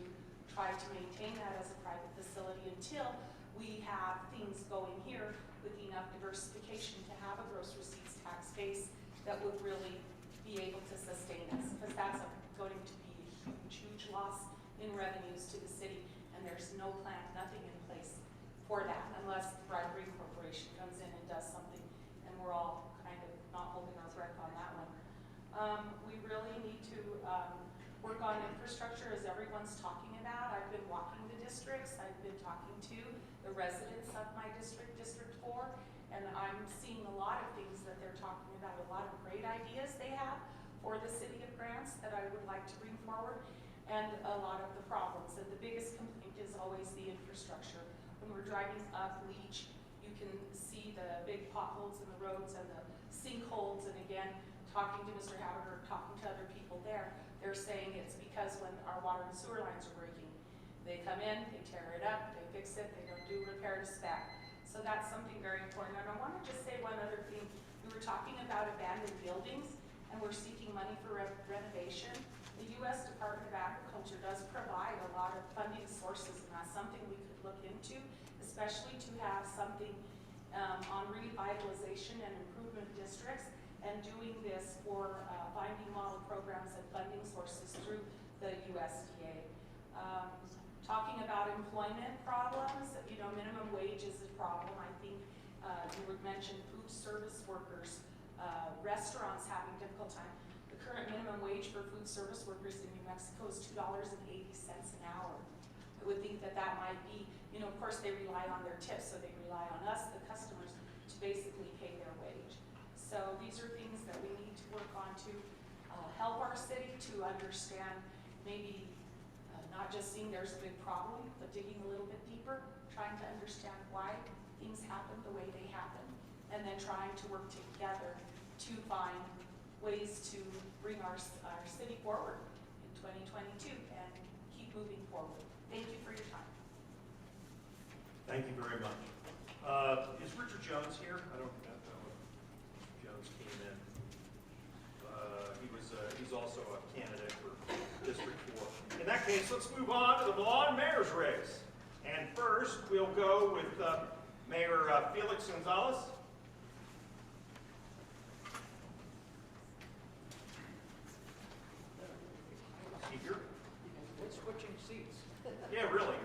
try to maintain that as a private facility until we have things going here with enough diversification to have a gross receipts tax base that would really be able to sustain us, because that's going to be a huge, huge loss in revenues to the city, and there's no plan, nothing in place for that, unless the Bribery Corporation comes in and does something, and we're all kind of not holding our breath on that one. We really need to work on infrastructure, as everyone's talking about. I've been walking the districts, I've been talking to the residents of my district, District 4, and I'm seeing a lot of things that they're talking about, a lot of great ideas they have for the city of Grants that I would like to bring forward, and a lot of the problems. And the biggest complaint is always the infrastructure. When we're driving up Leach, you can see the big potholes in the roads and the sinkholes, and again, talking to Mr. Haverger, talking to other people there, they're saying it's because when our water and sewer lines are breaking, they come in, they tear it up, they fix it, they don't do repair to spec. So that's something very important. And I want to just say one other thing. We were talking about abandoned buildings, and we're seeking money for renovation. The U.S. Department of Agriculture does provide a lot of funding sources, and that's something we could look into, especially to have something on revitalization and improvement districts, and doing this for finding model programs and funding sources through the USDA. Talking about employment problems, you know, minimum wage is a problem. I think you mentioned food service workers, restaurants having a difficult time. The current minimum wage for food service workers in New Mexico is $2.80 an hour. I would think that that might be, you know, of course they rely on their tips, so they rely on us, the customers, to basically pay their wage. So these are things that we need to work on to help our city to understand, maybe not just seeing there's a big problem, but digging a little bit deeper, trying to understand why things happen the way they happen, and then trying to work together to find ways to bring our city forward in 2022 and keep moving forward. Thank you for your time. Thank you very much. Is Richard Jones here? I don't know if Jones came in. He's also a candidate for District 4. In that case, let's move on to the Milan mayor's race. And first, we'll go with Mayor Felix Gonzalez. Is he here? We're switching seats. Yeah, really.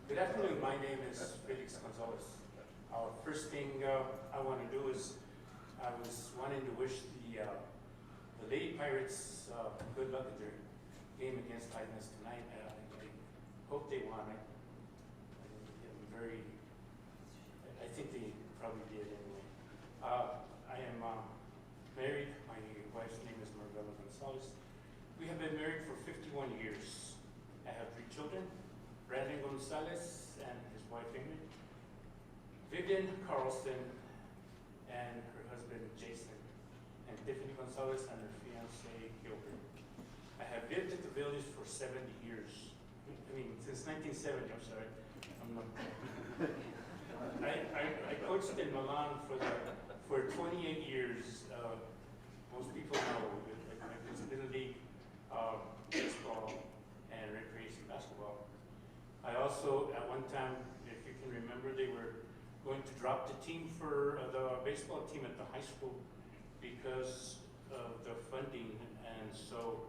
Good afternoon, my name is Felix Gonzalez. First thing I want to do is I was wanting to wish the Lady Pirates good luck at their game against Titans tonight. I hope they won. I think they probably did anyway. I am married. My wife's name is Gonzalez. We have been married for 51 years. I have 3 children, Brandon Gonzalez and his wife Ingrid, Vivian Carlson and her husband Jason, and Tiffany Gonzalez and her fiance Gilbert. I have lived at the village for 70 years. I mean, since 1970, I'm sorry. I coached in Milan for 28 years. Most people know it was Little League baseball and recreation basketball. I also, at one time, if you can remember, they were going to drop the team for the baseball team at the high school because of the funding, and so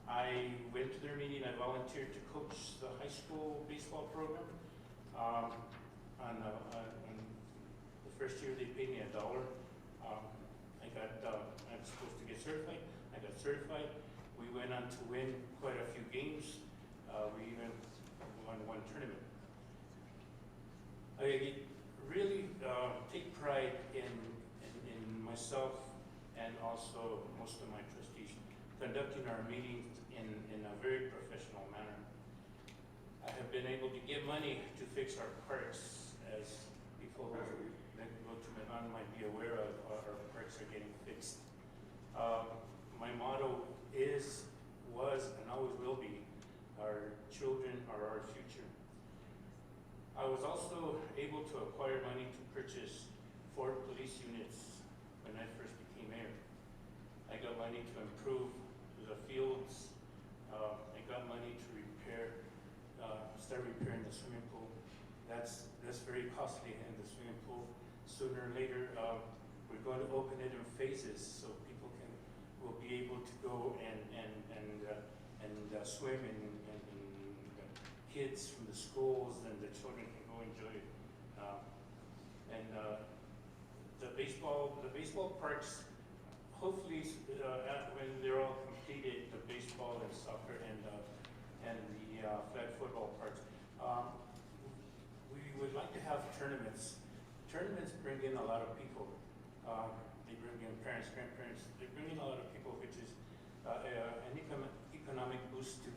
I went to their meeting. I volunteered to coach the high school baseball program. On the first year, they paid me $1. I was supposed to get certified. I got certified. We went on to win quite a few games. We even won one tournament. I really take pride in myself and also most of my trustees conducting our meetings in in a very professional manner. I have been able to get money to fix our parks, as people that go to Milan might be aware of. Our parks are getting fixed. My motto was, and always will be, our children are our future. I was also able to acquire money to purchase 4 police units when I first became mayor. I got money to improve the fields. I got money to start repairing the swimming pool. That's very costly in the swimming pool. Sooner or later, we're going to open it in phases so people will be able to go and swim, and kids from the schools and the children can go enjoy it. The baseball parks, hopefully, when they're all completed, the baseball and soccer and the flag football parks, we would like to have tournaments. Tournaments bring in a lot of people. They bring in parents, grandparents. They bring in a lot of people, which is an economic boost to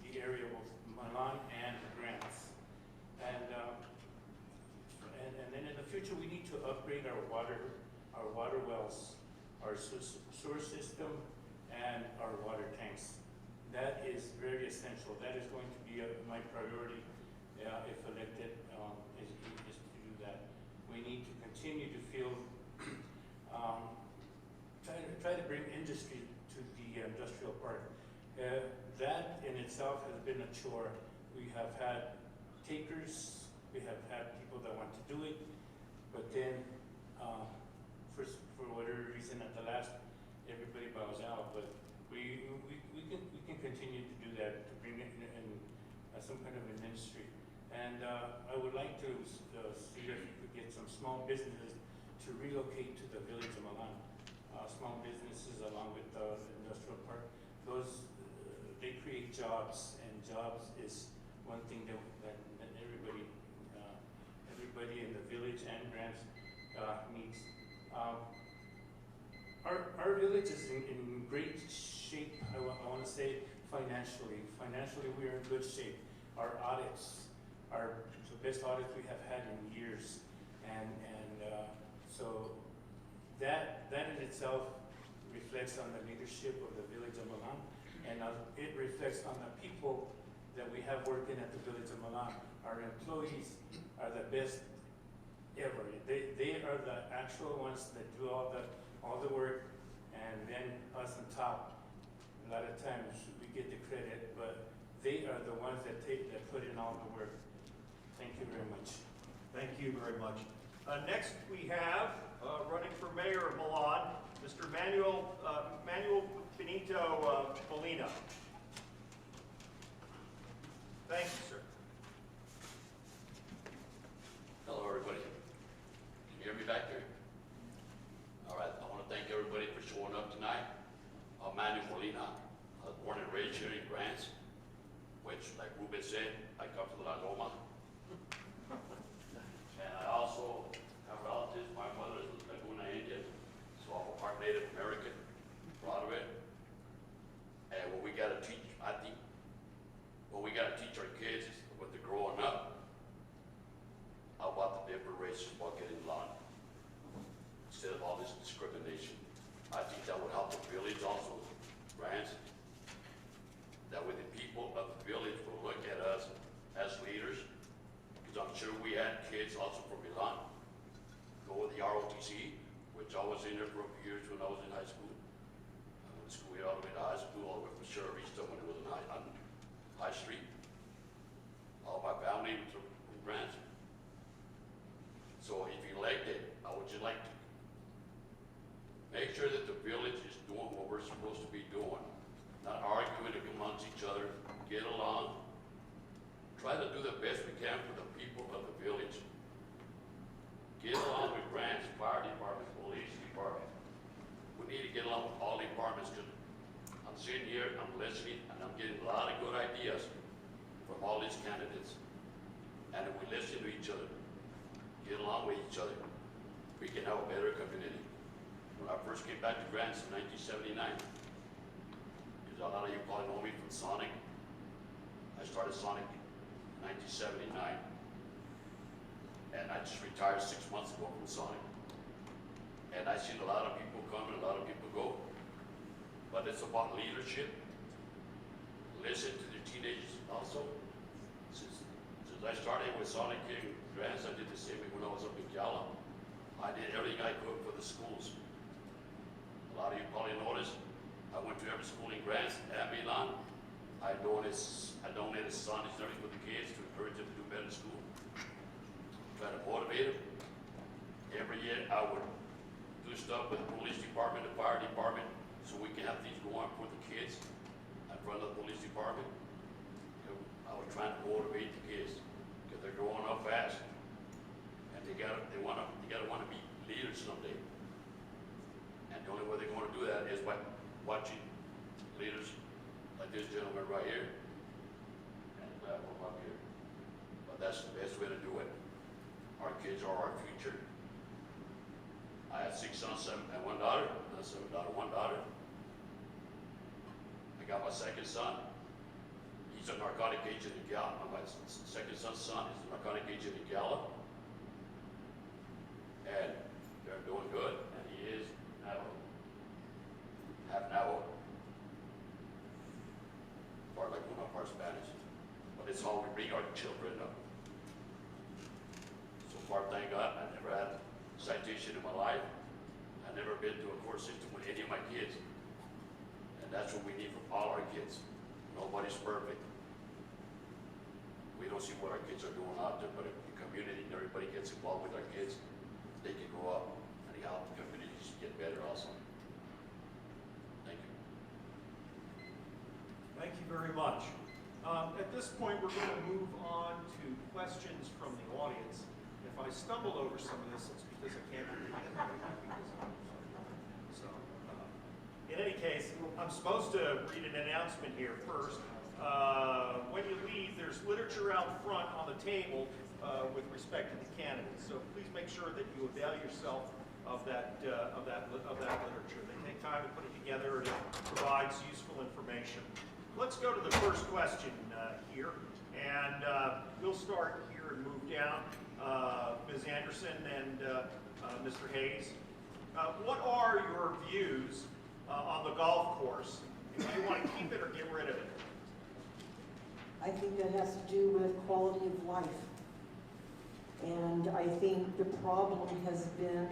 the area of Milan and Grants. And then in the future, we need to upgrade our water wells, our sewer system, and our water tanks. That is very essential. That is going to be my priority if elected, is to do that. We need to continue to try to bring industry to the industrial park. That in itself has been a chore. We have had takers, we have had people that want to do it, but then for whatever reason at the last, everybody bows out. But we can continue to do that, to bring it in some kind of an industry. And I would like to see if we could get some small businesses to relocate to the village of Milan. Small businesses along with the industrial park. Those, they create jobs, and jobs is one thing that everybody in the village and Grants needs. Our village is in great shape, I want to say, financially. Financially, we are in good shape. Our audits are the best audits we have had in years. So that in itself reflects on the leadership of the village of Milan, and it reflects on the people that we have working at the village of Milan. Our employees are the best ever. They are the actual ones that do all the work, and then us on top. A lot of times we get the credit, but they are the ones that put in all the work. Thank you very much. Thank you very much. Next, we have, running for mayor of Milan, Mr. Manuel Benito Molina. Thank you, sir. Hello, everybody. Can you hear me back there? All right. I want to thank everybody for showing up tonight. I'm Manuel Molina. I was born and raised here in Grants, which, like Ruben said, I come from La Loma. And I also have relatives. My mother is Laguna Indian, so I'm a part Native American, proud of it. And what we got to teach, I think, what we got to teach our kids is when they're growing up, about the different races while getting along, instead of all this discrimination. I think that would help the village also, Grants. That way the people of the village will look at us as leaders, because I'm sure we had kids also from Milan go with the ROTC, which I was in there for a few years when I was in high school. I went to school here all the way to high school, all the way from Shirley, still when it was on High Street. All my family was from Grants. So if you elected, I would just like to make sure that the village is doing what we're supposed to be doing. Not arguing amongst each other, get along, try to do the best we can for the people of the village. Get along with Grants, fire department, police department. We need to get along with all departments, because I'm sitting here, I'm listening, and I'm getting a lot of good ideas from all these candidates. And if we listen to each other, get along with each other, we can have a better community. When I first came back to Grants in 1979, because A lot of you probably know me from Sonic. I started Sonic in 1979. And I just retired 6 months ago from Sonic. And I've seen a lot of people come and a lot of people go. But it's about leadership. Listen to the teenagers also. Since I started with Sonic King Grants, I did the same when I was up in Gala. I did everything I could for the schools. A lot of you probably noticed, I went to every school in Grants and Milan. I donated Sonic and everything for the kids to encourage them to do better in school. Try to motivate them. Every year I would do stuff with the police department, the fire department, so we can have things going for the kids in front of the police department. I was trying to motivate the kids because they're growing up fast, and they gotta want to be leaders someday. And the only way they're going to do that is by watching leaders like this gentleman right here, and from up here. But that's the best way to do it. Our kids are our future. I had 6 sons and 1 daughter. Not 7 daughter, 1 daughter. I got my second son. He's a narcotic agent in Gala. My second son's son is a narcotic agent in Gala. And they're doing good. And he is now half Navajo. Part like one, part Spanish. But it's how we bring our children up. So far, thank God, I never had a citation in my life. I've never been to a court system with any of my kids. And that's what we need for all our kids. Nobody's perfect. We don't see what our kids are doing out there, but if the community and everybody gets involved with our kids, they can grow up and help the communities get better also. Thank you. Thank you very much. At this point, we're going to move on to questions from the audience. If I stumble over some of this, it's because I can't read it. So, in any case, I'm supposed to read an announcement here first. When you leave, there's literature out front on the table with respect to the candidates. So please make sure that you avail yourself of that literature. They take time to put it together, and it provides useful information. Let's go to the first question here, and we'll start here and move down. Ms. Anderson and Mr. Hayes, what are your views on the golf course? Do you want to keep it or get rid of it? I think that has to do with quality of life. And I think the problem has been,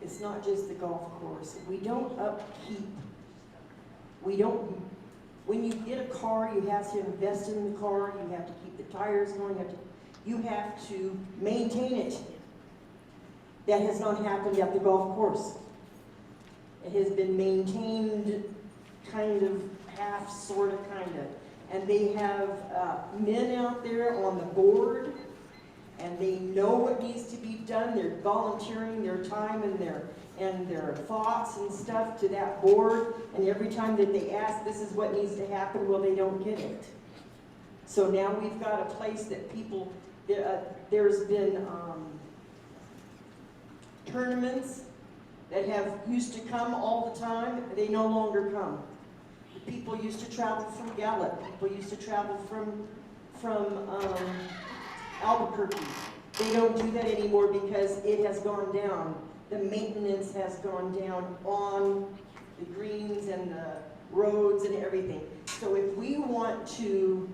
it's not just the golf course. We don't upkeep. When you get a car, you have to invest in the car, you have to keep the tires going, you have to maintain it. That has not happened at the golf course. It has been maintained kind of half, sort of, kind of. And they have men out there on the board, and they know what needs to be done. They're volunteering their time and their thoughts and stuff to that board. And every time that they ask, this is what needs to happen, well, they don't get it. So now we've got a place that people, there's been tournaments that have used to come all the time. They no longer come. People used to travel from Gallup. People used to travel from Albuquerque. They don't do that anymore because it has gone down. The maintenance has gone down on the greens and the roads and everything. So if we want to,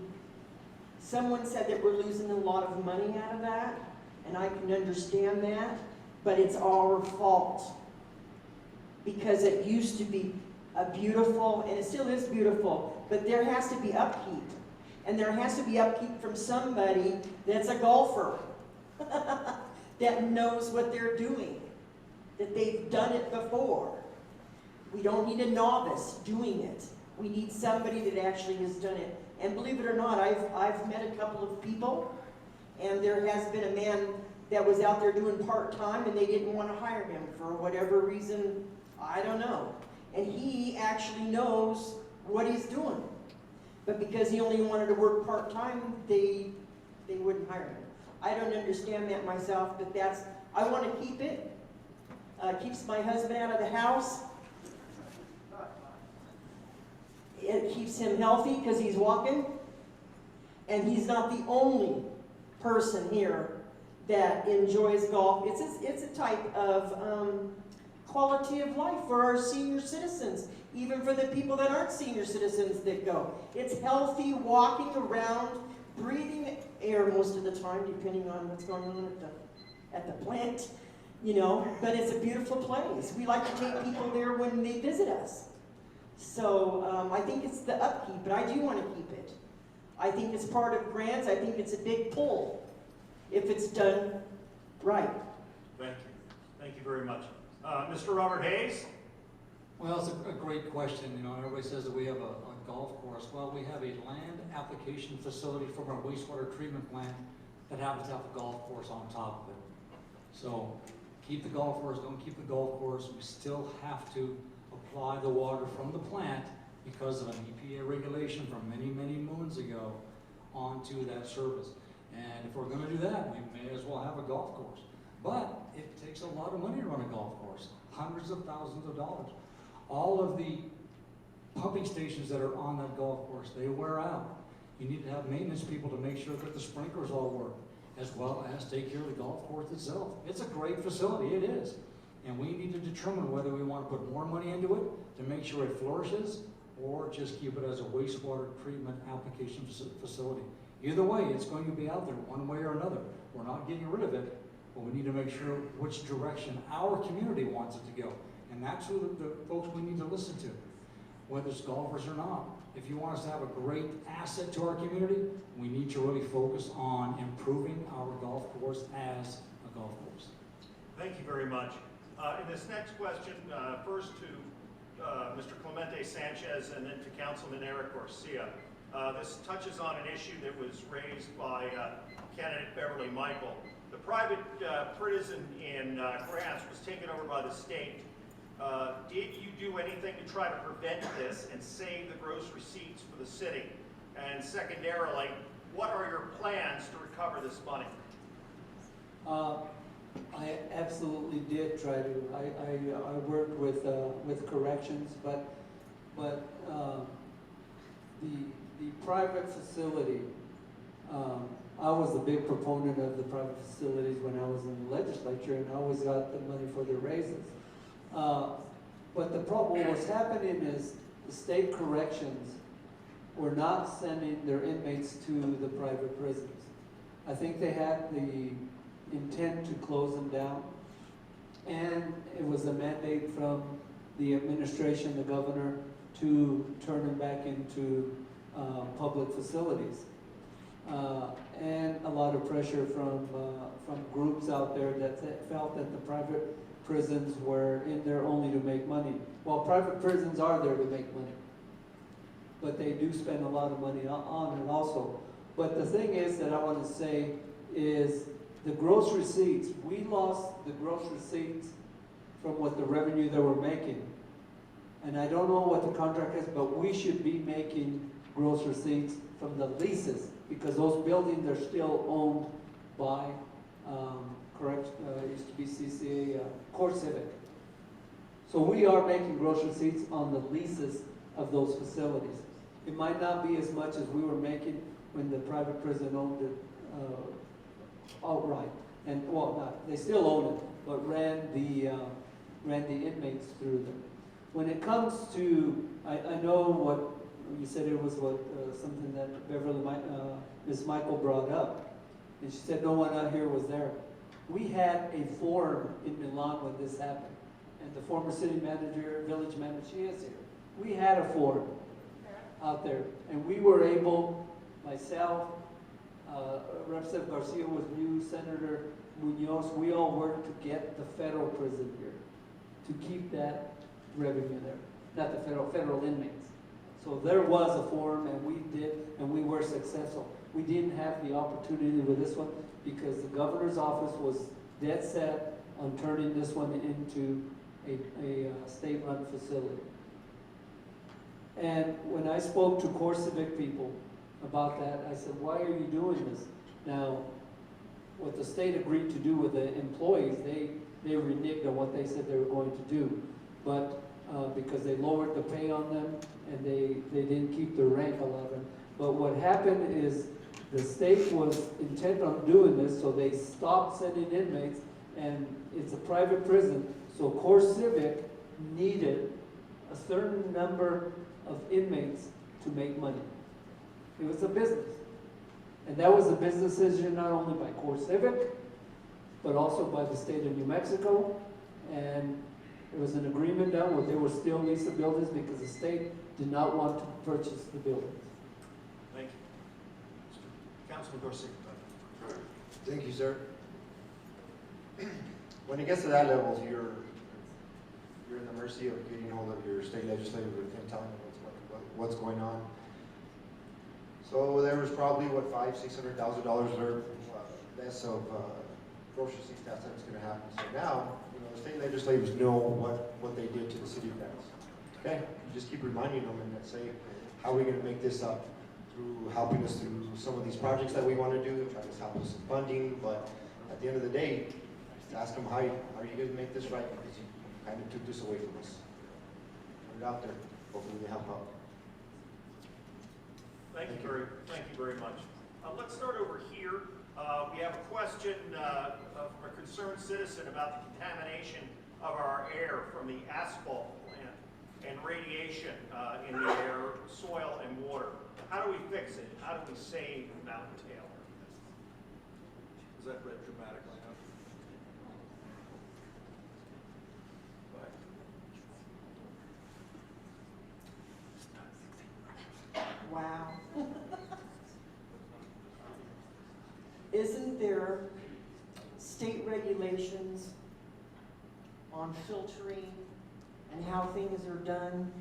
someone said that we're losing a lot of money out of that, and I can understand that, but it's our fault. Because it used to be a beautiful, and it still is beautiful, but there has to be upkeep. And there has to be upkeep from somebody that's a golfer, that knows what they're doing, that they've done it before. We don't need a novice doing it. We need somebody that actually has done it. And believe it or not, I've met a couple of people, and there has been a man that was out there doing part-time, and they didn't want to hire him for whatever reason, I don't know. And he actually knows what he's doing. But because he only wanted to work part-time, they wouldn't hire him. I don't understand that myself, but I want to keep it. Keeps my husband out of the house. it keeps him healthy because he's walking. And he's not the only person here that enjoys golf. It's a type of quality of life for our senior citizens, even for the people that aren't senior citizens that go. It's healthy, walking around, breathing air most of the time, depending on what's going on at the plant, you know, but it's a beautiful place. We like to take people there when they visit us. So I think it's the upkeep, but I do want to keep it. I think it's part of grants. I think it's a big pull if it's done right. Thank you. Thank you very much. Mr. Robert Hayes? Well, it's a great question. You know, everybody says that we have a golf course. Well, we have a land application facility from our wastewater treatment plant that happens to have a golf course on top of it. So keep the golf course, don't keep the golf course. We still have to apply the water from the plant because of an EPA regulation from many, many moons ago onto that service. And if we're going to do that, we may as well have a golf course. But it takes a lot of money to run a golf course, hundreds of thousands of dollars. All of the pumping stations that are on that golf course, they wear out. You need to have maintenance people to make sure that the sprinklers all work, as well as take care of the golf course itself. It's a great facility, it is. And we need to determine whether we want to put more money into it to make sure it flourishes, or just keep it as a wastewater treatment application facility. Either way, it's going to be out there one way or another. We're not getting rid of it, but we need to make sure which direction our community wants it to go. And that's who the folks we need to listen to, whether it's golfers or not. If you want us to have a great asset to our community, we need to really focus on improving our golf course as a golf course. Thank you very much. In this next question, first to Mr. Clemente Sanchez and then to Councilman Eric Garcia. This touches on an issue that was raised by candidate Beverly Michael. The private prison in Grants was taken over by the state. Did you do anything to try to prevent this and save the gross receipts for the city? And secondarily, what are your plans to recover this money? I absolutely did try to. I worked with corrections, but the private facility. I was a big proponent of the private facilities when I was in the legislature, and I always got the money for their raises. But the problem, what was happening is the state corrections were not sending their inmates to the private prisons. I think they had the intent to close them down, and it was a mandate from the administration, the governor, to turn them back into public facilities. And a lot of pressure from groups out there that felt that the private prisons were in there only to make money. Well, private prisons are there to make money, but they do spend a lot of money on it also. But the thing is that I want to say is the gross receipts. We lost the gross receipts from what the revenue they were making. And I don't know what the contract is, but we should be making gross receipts from the leases, because those buildings are still owned by, it used to be CCA, Core Civic. So we are making gross receipts on the leases of those facilities. It might not be as much as we were making when the private prison owned it outright. And, well, not, they still own it, but ran the inmates through them. When it comes to, I know what, you said it was something that Ms. Michael brought up, and she said no one out here was there. We had a forum in Milan when this happened, and the former city manager, village manager, she is here. We had a forum out there, and we were able, myself, Representative Garcia was new, Senator Munoz, we all worked to get the federal prison here, to keep that revenue there, not the federal inmates. So there was a forum, and we did, and we were successful. We didn't have the opportunity with this one because the governor's office was dead set on turning this one into a state-run facility. And when I spoke to Core Civic people about that, I said, why are you doing this? Now, what the state agreed to do with the employees, they reneged on what they said they were going to do. But because they lowered the pay on them and they didn't keep their rank, a lot of them. But what happened is the state was intent on doing this, so they stopped sending inmates, and it's a private prison, so Core Civic needed a certain number of inmates to make money. It was a business. And that was a business decision not only by Core Civic, but also by the state of New Mexico. And there was an agreement done where they were still lease the buildings because the state did not want to purchase the buildings. Thank you. Councilman Garcia. Thank you, sir. When it gets to that level, you're in the mercy of getting hold of your state legislature and telling them what's going on. So there was probably what $500,000-$600,000 less of grocery receipts. That's going to happen. So now, the state legislators know what they did to the city of Dallas. Okay, you just keep reminding them and say, how are we going to make this up? Through helping us through some of these projects that we want to do, trying to help us with funding. But at the end of the day, just ask them how are you going to make this right? Because you kind of took this away from us. Put it out there. Hopefully they help out. Thank you very much. Let's start over here. We have a question of a concerned citizen about the contamination of our air from the asphalt plant and radiation in the air, soil, and water. How do we fix it? How do we save Mountain Taylor? Is that read dramatically enough? Wow. Isn't there state regulations on filtering and how things are done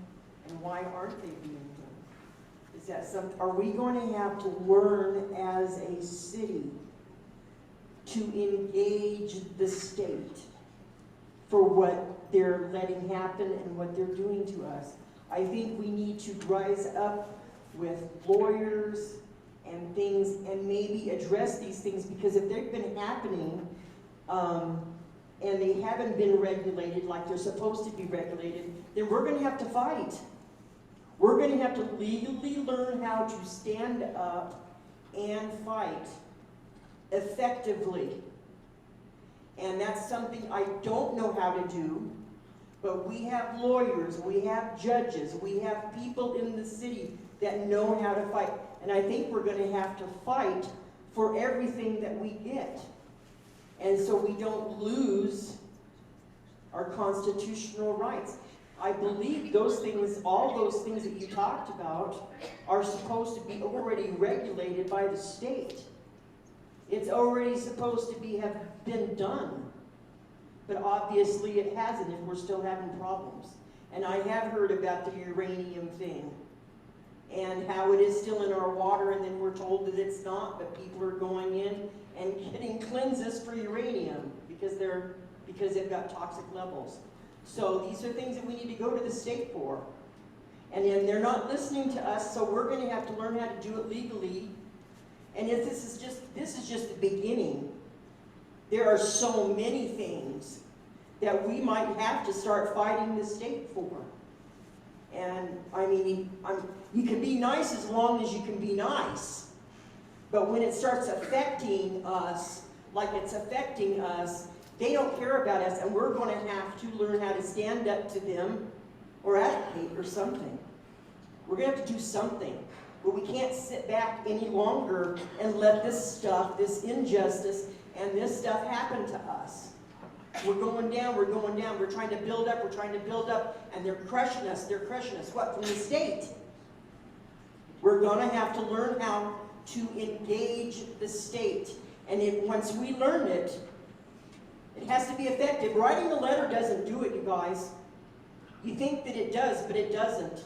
and why aren't they being done? Is that are we going to have to learn as a city to engage the state for what they're letting happen and what they're doing to us? I think we need to rise up with lawyers and things and maybe address these things, because if they've been happening and they haven't been regulated like they're supposed to be regulated, then we're going to have to fight. We're going to have to legally learn how to stand up and fight effectively. And that's something I don't know how to do, but we have lawyers, we have judges, we have people in the city that know how to fight. And I think we're going to have to fight for everything that we get. And so we don't lose our constitutional rights. I believe those things, all those things that you talked about, are supposed to be already regulated by the state. It's already supposed to have been done. But obviously it hasn't if we're still having problems. And I have heard about the uranium thing and how it is still in our water, and then we're told that it's not, but people are going in and getting cleanses for uranium because they've got toxic levels. So these are things that we need to go to the state for. And then they're not listening to us, so we're going to have to learn how to do it legally. And if this is just the beginning. There are so many things that we might have to start fighting the state for. And I mean, you can be nice as long as you can be nice. But when it starts affecting us, like it's affecting us, they don't care about us, and we're going to have to learn how to stand up to them or advocate or something. We're going to have to do something. But we can't sit back any longer and let this stuff, this injustice, and this stuff happen to us. We're going down, we're going down, we're trying to build up, and they're crushing us, What, from the state? We're going to have to learn how to engage the state. And once we learn it, it has to be effective. Writing a letter doesn't do it, you guys. You think that it does, but it doesn't.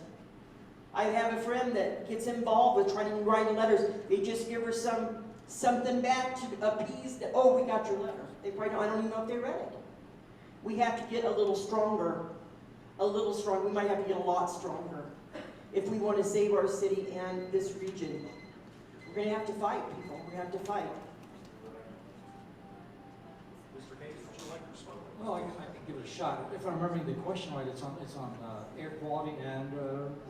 I have a friend that gets involved with trying to write letters. They just give her something back to appease the, oh, we got your letter. They probably I don't even know if they read it. We have to get a little stronger. We might have to get a lot stronger if we want to save our city and this region. We're going to have to fight, people. We're going to have to fight. Mr. Hayes, would you like to respond? Well, I can give it a shot. If I'm remembering the question right, it's on air quality and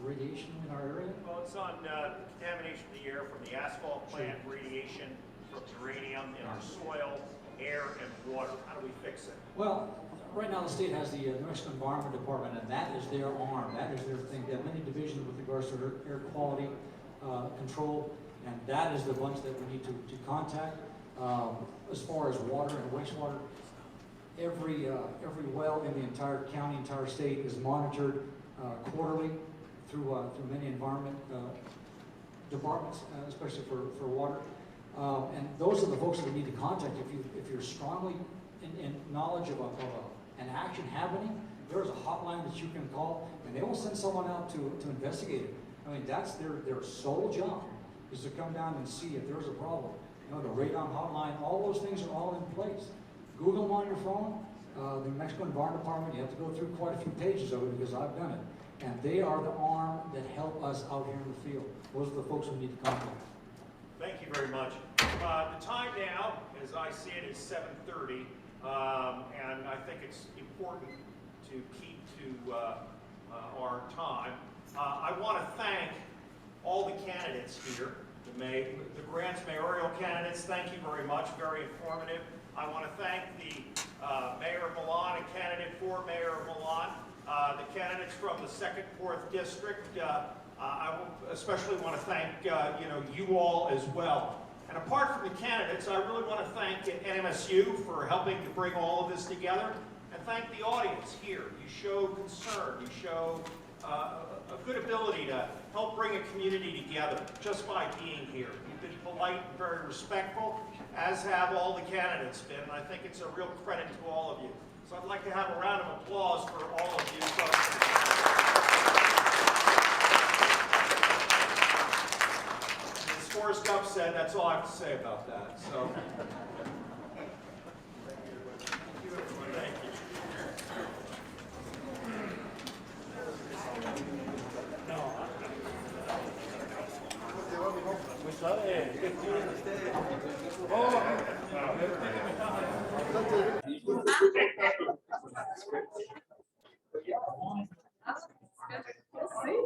radiation in our area. Well, it's on contamination of the air from the asphalt plant, radiation from uranium in our soil, air, and water. How do we fix it? Well, right now the state has the New Mexico Environment Department, and that is their arm. That is their thing. They have many divisions with regards to air quality control, and that is the bunch that we need to contact. As far as water and wastewater, every well in the entire county, entire state is monitored quarterly through many environment departments, especially for water. And those are the folks that we need to contact. If you're strongly in knowledge of an action happening, there's a hotline that you can call, and they will send someone out to investigate it. I mean, that's their sole job, is to come down and see if there's a problem. You know, the radon hotline, all those things are all in place. Google them on your phone. The New Mexico Environment Department, you have to go through quite a few pages of it because I've done it. And they are the arm that help us out here in the field. Those are the folks we need to contact. Thank you very much. The time now, as I see it, is 7:30, and I think it's important to keep to our time. I want to thank all the candidates here, the Grants mayoral candidates. Thank you very much, very informative. I want to thank the Mayor of Milan, a candidate for Mayor of Milan, the candidates from the 2nd, 4th District. I especially want to thank you all as well. And apart from the candidates, I really want to thank NMSU for helping to bring all of this together, and thank the audience here. You show concern, you show a good ability to help bring a community together just by being here. You've been polite and very respectful, as have all the candidates been, and I think it's a real credit to all of you. So I'd like to have a round of applause for all of you. As Forrest Gump said, that's all I have to say about that. So, thank you, everyone. Thank you. We'll see.